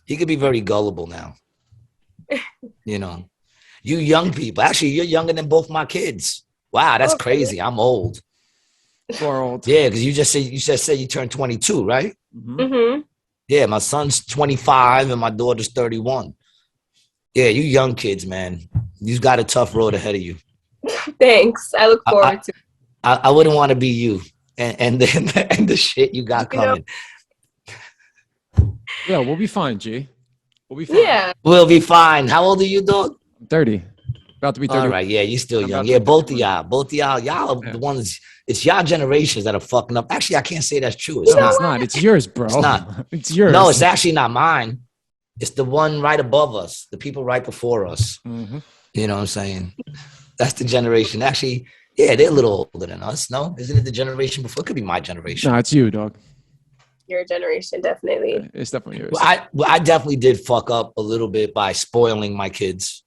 He could be very gullible now. You know, you young people, actually, you're younger than both my kids. Wow, that's crazy. I'm old. Far old. Yeah, because you just said you turned 22, right? Mm-hmm. Yeah, my son's 25 and my daughter's 31. Yeah, you young kids, man. You've got a tough road ahead of you. Thanks. I look forward to it. I wouldn't want to be you and the shit you got coming. Yeah, we'll be fine, G. We'll be fine. Yeah. We'll be fine. How old are you, dog? I'm 30. About to be 30. All right, yeah, you're still young. Yeah, both of y'all. Y'all are the ones, it's y'all generations that are fucking up. Actually, I can't say that's true. It's not. It's yours, bro. It's not. It's yours. No, it's actually not mine. It's the one right above us, the people right before us. Mm-hmm. You know what I'm saying? That's the generation. Actually, yeah, they're a little older than us, no? Isn't it the generation before? It could be my generation. No, it's you, dog. Your generation, definitely. Yeah, it's definitely yours. Well, I definitely did fuck up a little bit by spoiling my kids.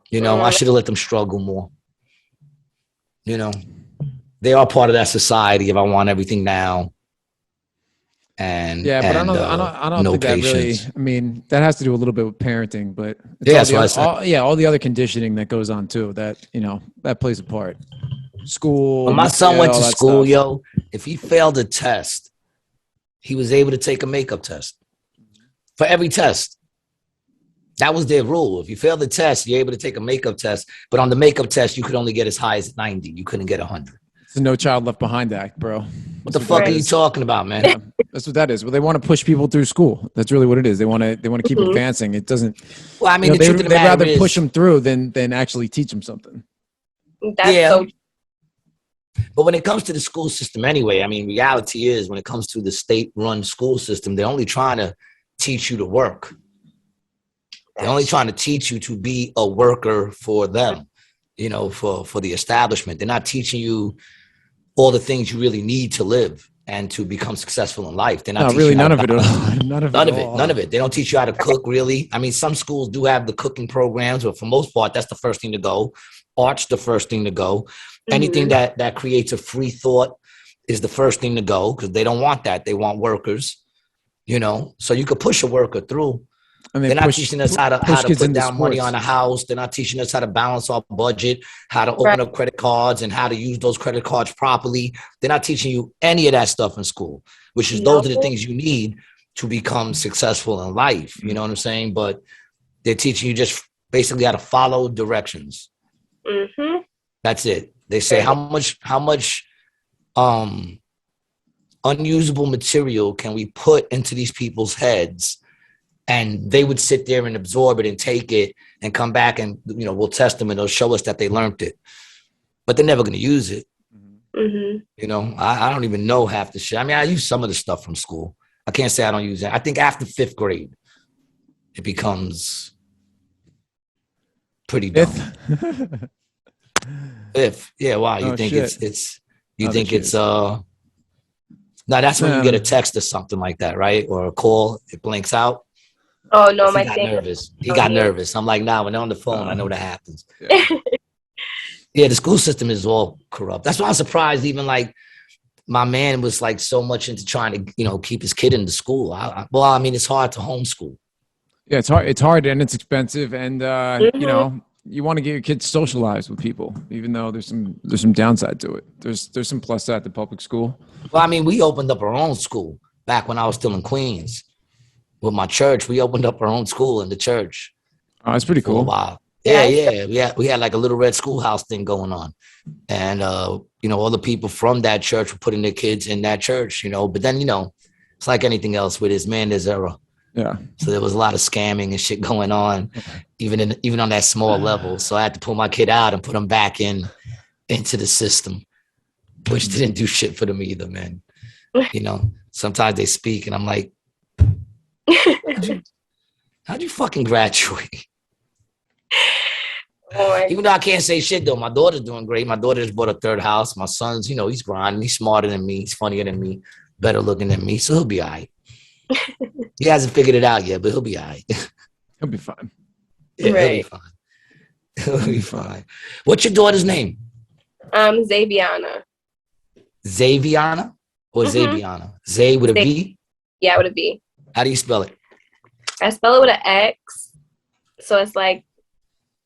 You know, I should have let them struggle more. You know, they are part of that society if I want everything now. And yeah, but I don't think patience. That really. I mean, that has to do a little bit with parenting, but all the other conditioning that goes on too. That that plays a part. School. When my son went to school, yo, if he failed a test, he was able to take a makeup test for every test. That was their rule. If you failed the test, you're able to take a makeup test. But on the makeup test, you could only get as high as 90. You couldn't get 100. It's a No Child Left Behind act, bro. What the fuck are you talking about, man? Yeah, that's what that is. Well, they want to push people through school. That's really what it is. They want to keep advancing. It doesn't. Well, I mean, they'd rather push them through than actually teach them something. But when it comes to the school system anyway, I mean, reality is when it comes to the state-run school system, they're only trying to teach you to work. They're only trying to teach you to be a worker for them, for the establishment. They're not teaching you all the things you really need to live and to become successful in life. They're not really none of it. None of it. They don't teach you how to cook, really. I mean, some schools do have the cooking programs, but for most part, that's the first thing to go. Art's the first thing to go. Mm-hmm. Anything that creates a free thought is the first thing to go because they don't want that. They want workers, So you could push a worker through. They're not teaching us how to put down money on a house. They're not teaching us how to balance our budget, how to open up credit cards and how to use those credit cards properly. They're not teaching you any of that stuff in school, which is those are the things you need to become successful in life. You know what I'm saying? But they're teaching you just basically how to follow directions. Mm-hmm. That's it. They say how much unusable material can we put into these people's heads. And they would sit there and absorb it and take it and come back and, we'll test them and they'll show us that they learned it. But they're never going to use it. Mm-hmm. I don't even know half the shit. I mean, I use some of the stuff from school. I can't say I don't use it. I think after 5th grade, it becomes pretty dumb. Wow, you Oh, think shit. it's you Oh, think there she it's is. no, that's when you No, get a no. text or something like that, right? Or a call, it blinks out. Oh no, Because he my got thing is nervous. He on got you. nervous. I'm like, nah, when they're on the phone, I know that happens. Yeah. Yeah, the school system is all corrupt. That's why I'm surprised even like my man was like so much into trying to, keep his kid in the school. I mean, it's hard to homeschool. Yeah, it's hard. It's hard and it's expensive, and Mhm. you want to get your kids socialized with people, even though there's some downside to it. There's some plus side to public school. Well, I mean, we opened up our own school back when I was still in Queens with my church. We opened up our own school in the church Oh, it's pretty for a cool. while. Yeah, Yeah, I still, yeah. We had like a little red schoolhouse thing going on. And all the people from that church were putting their kids in that church, but then, it's like anything else with his man, there's error. Yeah. So there was a lot of scamming and shit going on, even on that small level. So I had to pull my kid out and put him back into the system, which didn't do shit for them either, man. Sometimes they speak and I'm like, how'd you fucking graduate? oh my, Even though I can't say shit though, my daughter's doing great. My daughter just bought a third house. My son's, he's grinding. He's smarter than me. He's funnier than me, better looking than me. So he'll be all right. He hasn't figured it out yet, but he'll be all right. He'll be fine. Yeah, he'll be right. fine. He'll be fine. What's your daughter's name? Xaviana. Xaviana or Mhm. Xaviana? Zay with a V? Yeah, with a V. How do you spell it? I spell it with an X, so it's like,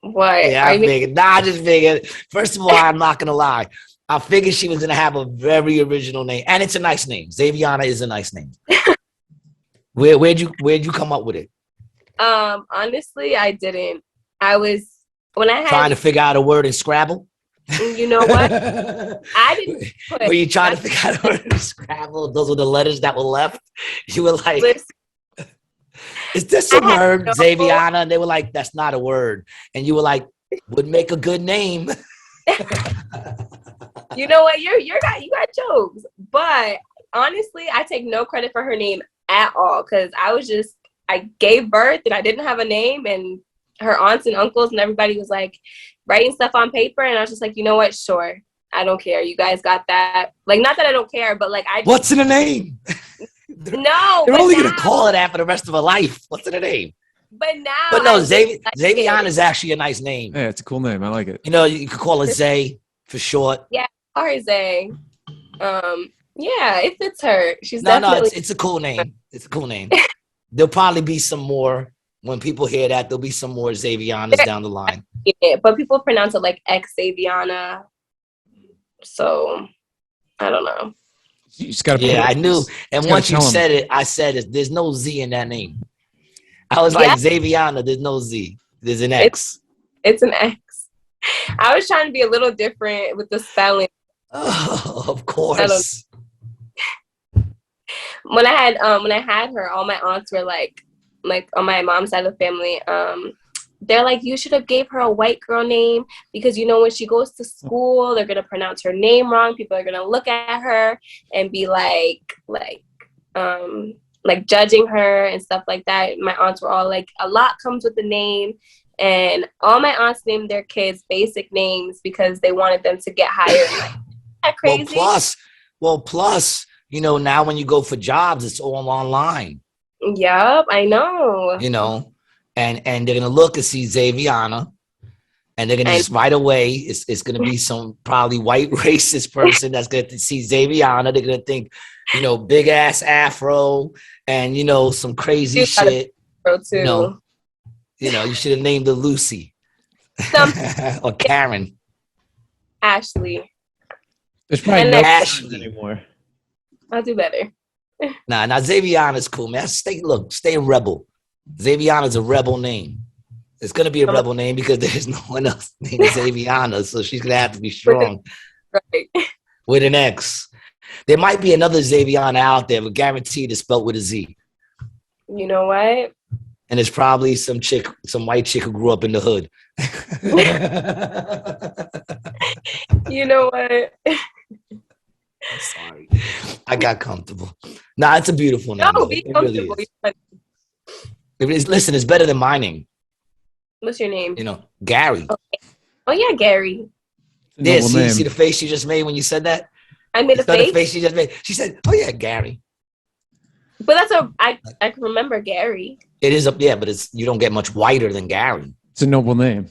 what? Yeah, Are I you? figured. Nah, I just figured. First of all, I'm not gonna lie. I figured she was gonna have a very original name, and it's a nice name. Xaviana is a nice name. Where'd you come up with it? Honestly, I didn't. I was when I Trying had. to figure out a word in Scrabble? You know what? I didn't put. Were you trying to figure out a word in Scrabble? Those were the letters that were left. You were like, Listen, is this I a had word, no. Xaviana? And they were like, that's not a word. And you were like, would make a good name. You know what? You got jokes, but honestly, I take no credit for her name at all because I gave birth and I didn't have a name, and her aunts and uncles and everybody was like writing stuff on paper, and I was just like, you know what? Sure, I don't care. You guys got that. Like, not that I don't care, but like I just What's in a name? no. They're But only now, gonna call it that for the rest of her life. What's in a name? but now, But no, I really like Xaviana it. is actually a nice name. Yeah, it's a cool name. I like it. You could call it Zay for short. Yeah, Arze. Yeah, it fits her. She's No, definitely. it's a cool name. It's a cool name. There'll probably be some more when people hear that. There'll be some more Xavianas down the line. Yeah, but people pronounce it like Xaviana. So I don't know. You just gotta. Yeah, I knew. And gotta once you tell 'em. said it, I said it. There's no Z in that name. I was Yeah, like, Xaviana, there's no Z. There's an it's X. it's an X. I was trying to be a little different with the spelling. Oh, of I don't. course. When I had her, all my aunts were like on my mom's side of the family, they're like, you should have gave her a white girl name because when she goes to school, they're gonna pronounce her name wrong. People are gonna look at her and be like judging her and stuff like that. My aunts were all like, a lot comes with the name. And all my aunts named their kids basic names because they wanted them to get higher. And like, isn't that crazy? Plus, now when you go for jobs, it's all online. Yup, I know. And they're gonna look and see Xaviana, and they're gonna just right away. It's gonna be some probably white racist person that's gonna see Xaviana. They're gonna think, big ass afro and some crazy shit. Too. You should have named her Lucy or Karen. Ashley. There's probably And no Ashley anymore. I'll do better. Now Xaviana's cool, man. Stay a rebel. Xaviana's a rebel name. It's gonna be a rebel name because there's no one else named Xaviana, so she's gonna have to be strong. Right. With an X. There might be another Xaviana out there, but guaranteed it's spelled with a Z. You know what? And it's probably some white chick who grew up in the hood. You know what? I'm sorry. I got comfortable. Nah, it's a beautiful name. No, Though. be It really comfortable. is. Listen, it's better than my name. What's your name? Gary. Oh yeah, Gary. Yeah, Noble see, name. see the face she just made when you said that? I made You a saw the face, face she just made? She said, oh, yeah, Gary. but I can remember Gary. It is up, yeah, but you don't get much whiter than Gary. It's a noble name.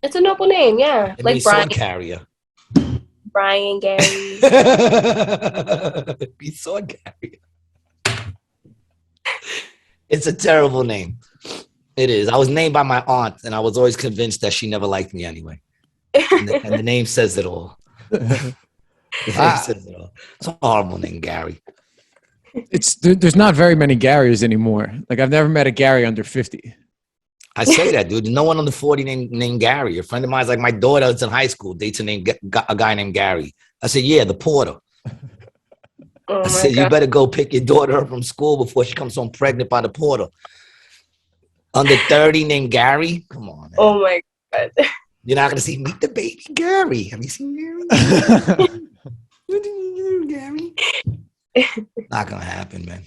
It's a noble name, yeah. It Like means sword carrier. Brian, Gary. Be sword carrier. It's a terrible name. It is. I was named by my aunt, and I was always convinced that she never liked me anyway. And the name says it all. The name says it all. It's a horrible name, Gary. There's not very many Garys anymore. Like I've never met a Gary under 50. I say that, dude. No one under 40 named Gary. A friend of mine's like, my daughter that's in high school dates a guy named Gary. I said, yeah, the porter. Oh I said, you better go pick your daughter up from school before she comes home pregnant by the porter. Under 30 named Gary? Come on, man. Oh my God. You're not going to see Meet the Baby Gary. Have you seen Gary? Gary? Not going to happen, man.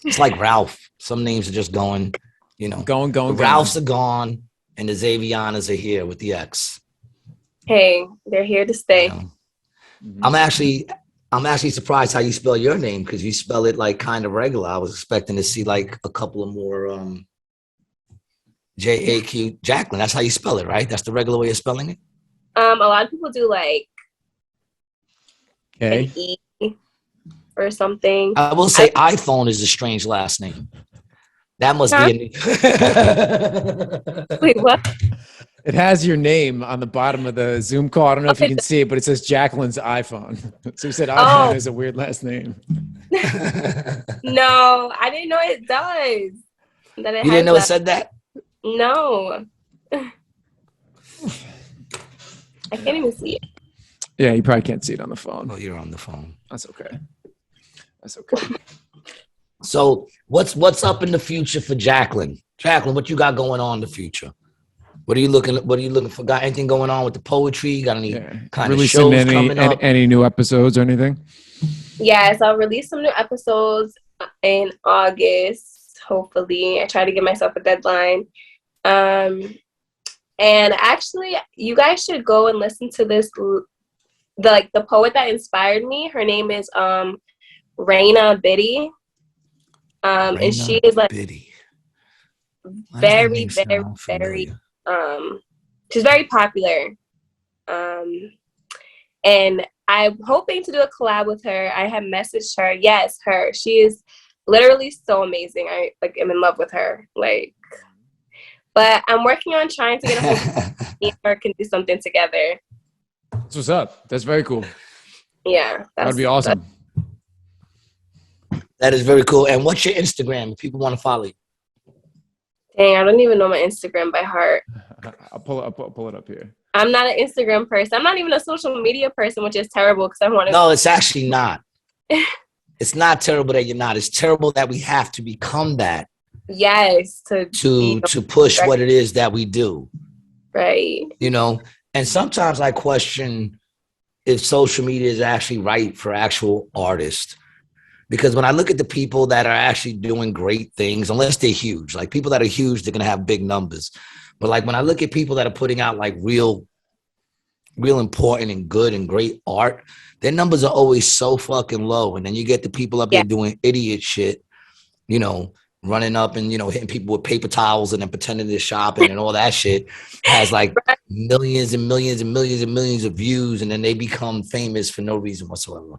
It's like Ralph. Some names are just going, Going. The Ralphs are gone, and the Xavianas are here with the X. Hey, they're here to stay. I'm actually surprised how you spell your name, because you spell it like kind of regular. I was expecting to see like a couple of more J-A-Q, Jacqueline. That's how you spell it, right? That's the regular way of spelling it? A lot of people do like Okay. an E or something. I will say iPhone is a strange last name. That must be a Wait, what? It has your name on the bottom of the Zoom call. I don't know if you can see it, but it says Jacqueline's iPhone. So you said iPhone is a weird last name. No, I didn't know it does. You didn't know it said that? No. I can't even see it. Yeah, you probably can't see it on the phone. Oh, you're on the phone. That's okay. That's okay. So what's up in the future for Jacqueline? Jacqueline, what you got going on in the future? What are you looking for? Got anything going on with the poetry? Got any kind of shows coming up? Any new episodes or anything? Yes, I'll release some new episodes in August, hopefully. I try to give myself a deadline. And actually, you guys should go and listen to this. The poet that inspired me, her name is Raina Biddy. And she is like Biddy. very, she's very popular. And I'm hoping to do a collab with her. I have messaged her. Yes, her. She is literally so amazing. I am in love with her. But I'm working on trying to get a hold of me and her can do something together. That's what's up. That's very cool. Yeah. That'd be awesome. That is very cool. And what's your Instagram if people want to follow you? Dang, I don't even know my Instagram by heart. I'll pull it up here. I'm not an Instagram person. I'm not even a social media person, which is terrible because I want to. No, it's actually not. It's not terrible that you're not. It's terrible that we have to become that. Yes. To push what it is that we do. Right. And sometimes I question if social media is actually right for actual artists. Because when I look at the people that are actually doing great things, unless they're huge, like people that are huge, they're going to have big numbers. But like when I look at people that are putting out like real important and good and great art, their numbers are always so fucking low. And then you get the people up there doing idiot shit, running up and, hitting people with paper towels and then pretending they're shopping and all that shit has like millions and millions and millions and millions of views. And then they become famous for no reason whatsoever.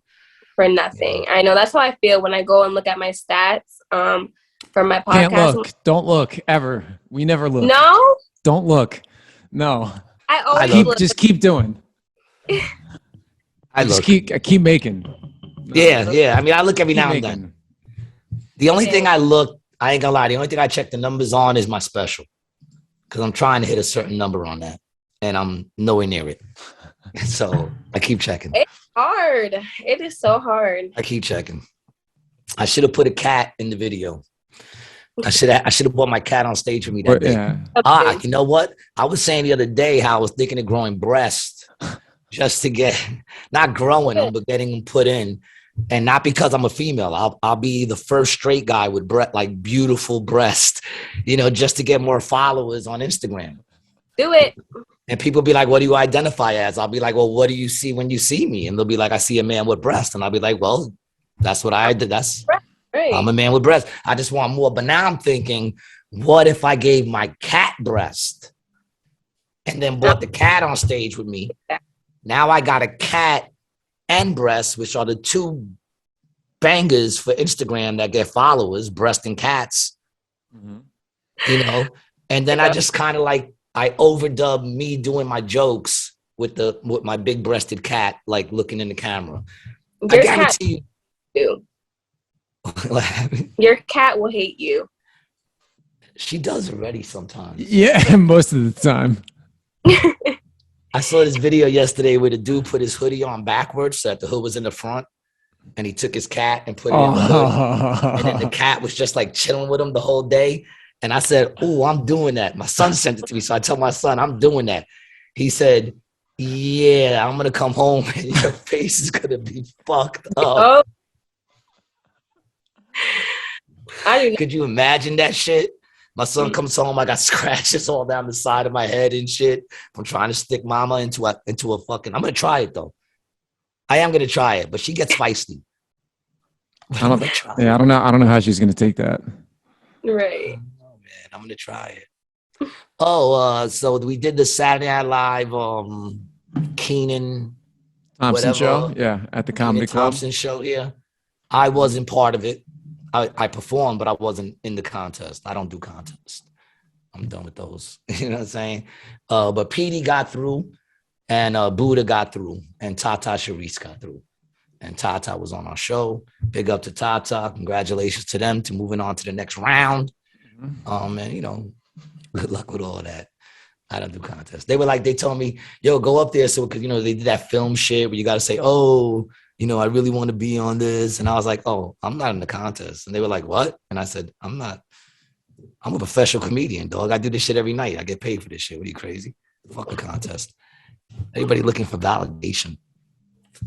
For nothing. I know that's how I feel when I go and look at my stats for my podcast. Can't look. Don't look ever. We never look. No? Don't look. No. I always look. Just keep doing. Keep making. Yeah. I mean, I look every now and then. The only thing I look, I ain't gonna lie, the only thing I check the numbers on is my special. Because I'm trying to hit a certain number on that. And I'm nowhere near it. So I keep checking. It's hard. It is so hard. I keep checking. I should have put a cat in the video. I should have brought my cat on stage with me that day. Yeah. You know what? I was saying the other day how I was thinking of growing breasts just to get, not growing them, but getting them put in. And not because I'm a female. I'll be the first straight guy with beautiful breast, just to get more followers on Instagram. Do it. And people be like, what do you identify as? I'll be like, well, what do you see when you see me? And they'll be like, I see a man with breasts. And I'll be like, well, that's what I did. Right. I'm a man with breasts. I just want more. But now I'm thinking, what if I gave my cat breast and then brought the cat on stage with me? Now I got a cat and breasts, which are the two bangers for Instagram that get followers, breast and cats, you know? And then I just kind of like, I overdub me doing my jokes with my big breasted cat, like looking in the camera. I guarantee you. Your cat will hate you. She does already sometimes. Yeah, most of the time. I saw this video yesterday where the dude put his hoodie on backwards so that the hood was in the front, and he took his cat and put it in the hood. And then the cat was just like chilling with him the whole day. And I said, oh, I'm doing that. My son sent it to me. So I tell my son, I'm doing that. He said, yeah, I'm going to come home and your face is going to be fucked up. Could you imagine that shit? My son comes home, I got scratches all down the side of my head and shit. I'm trying to stick mama into a fucking, I'm going to try it though. I am going to try it, but she gets feisty. I don't know how she's going to take that. Right. Oh man, I'm going to try it. So we did the Saturday Night Live, Keenan Thompson show. Yeah. At the Comedy Club. Thompson show here. I wasn't part of it. I performed, but I wasn't in the contest. I don't do contests. I'm done with those. You know what I'm saying? But Petey got through, and Buddha got through, and Tata Sharice got through. And Tata was on our show. Big up to Tata. Congratulations to them to moving on to the next round. And you know, good luck with all that. I don't do contests. They told me, yo, go up there. So, cause you know, they did that film shit where you got to say, oh, you know, I really want to be on this. And I was like, oh, I'm not in the contest. And they were like, what? And I said, I'm a professional comedian, dog. I do this shit every night. I get paid for this shit. What are you, crazy? Fuck the contest. Everybody looking for validation.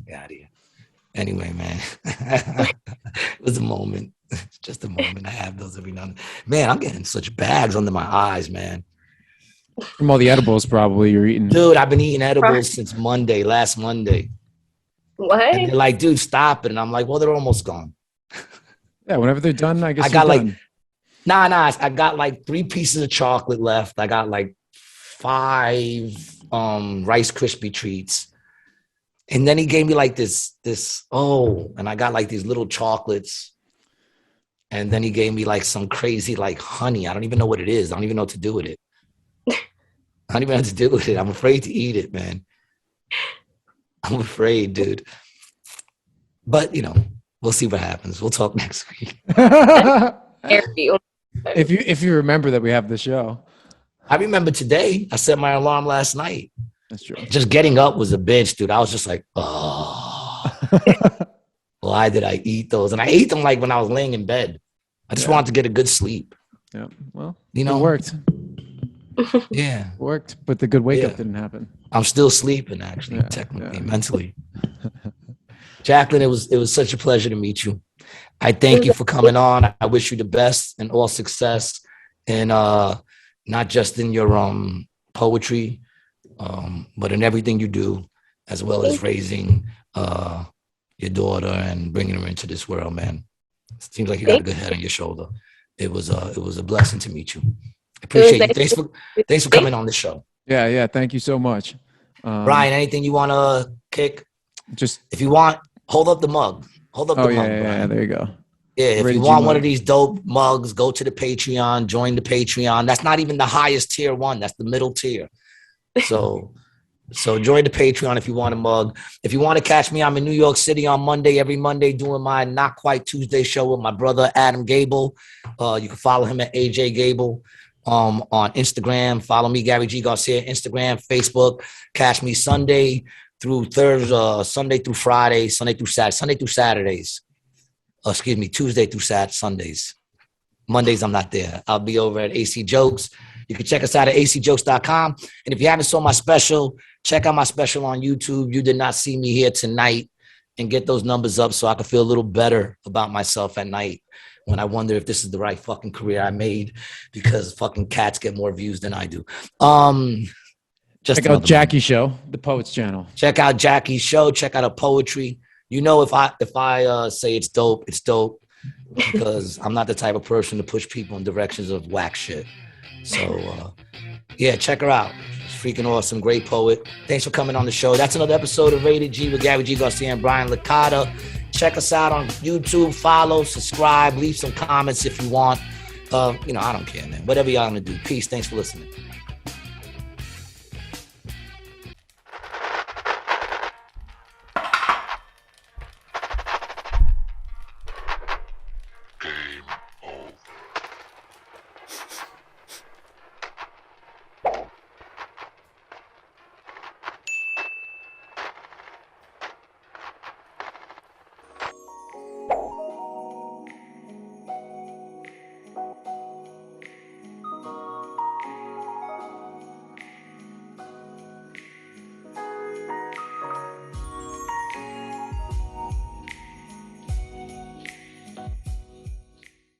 Get out of here. Anyway, man, it was a moment. It's just a moment. I have those every now and then. Man, I'm getting such bags under my eyes, man. From all the edibles probably you're eating. Dude, I've been eating edibles since last Monday. What? And they're like, dude, stop it. And I'm like, well, they're almost gone. Yeah, whenever they're done, I guess I got done. I got like 3 pieces of chocolate left. I got like 5 Rice Krispie treats. And then he gave me like this, and I got like these little chocolates. And then he gave me like some crazy like honey. I don't even know what it is. I don't even know what to do with it. I don't even know what to do with it. I'm afraid to eat it, man. I'm afraid, dude. But, you know, we'll see what happens. We'll talk next week. If you remember that we have the show. I remember today. I set my alarm last night. That's true. Just getting up was a bitch, dude. I was just like, oh, why did I eat those? And I ate them like when I was laying in bed. I just wanted to get a good sleep. Yeah. Well, you know, it worked. Yeah. It worked, but the good wake up didn't happen. I'm still sleeping, actually, technically, mentally. Jacqueline, it was such a pleasure to meet you. I thank you for coming on. I wish you the best and all success, and not just in your poetry, but in everything you do, as well as raising your daughter and bringing her into this world, man. It seems like you got a good head on your shoulder. It was a blessing to meet you. I appreciate you. Thanks for coming on the show. Yeah. Thank you so much. Brian, anything you want to kick? Just if you want, hold up the mug. Hold up the mug, Brian. Yeah, there you go. Yeah, if you want one of these dope mugs, go to the Patreon, join the Patreon. That's not even the highest tier one. That's the middle tier. So join the Patreon if you want a mug. If you want to catch me, I'm in New York City on every Monday, doing my Not Quite Tuesday show with my brother, Adam Gable. You can follow him at AJ Gable. On Instagram, follow me, Gary G. Garcia, Instagram, Facebook. Catch me Sunday through Friday, Sunday through Saturdays. Tuesday through Sundays. Mondays, I'm not there. I'll be over at AC Jokes. You can check us out at acjokes.com. And if you haven't saw my special, check out my special on YouTube. You did not see me here tonight, and get those numbers up so I can feel a little better about myself at night when I wonder if this is the right fucking career I made, because fucking cats get more views than I do. Just Check out Jackie's show, the Poets Channel. Check out Jackie's show. Check out her poetry. You know, if I say it's dope, it's dope, because I'm not the type of person to push people in directions of whack shit. So, yeah, check her out. She's freaking awesome. Great poet. Thanks for coming on the show. That's another episode of Rated G with Gary G, Garcia and Brian Licata. Check us out on YouTube. Follow, subscribe, leave some comments if you want. I don't care, man. Whatever y'all gonna do. Peace. Thanks for listening.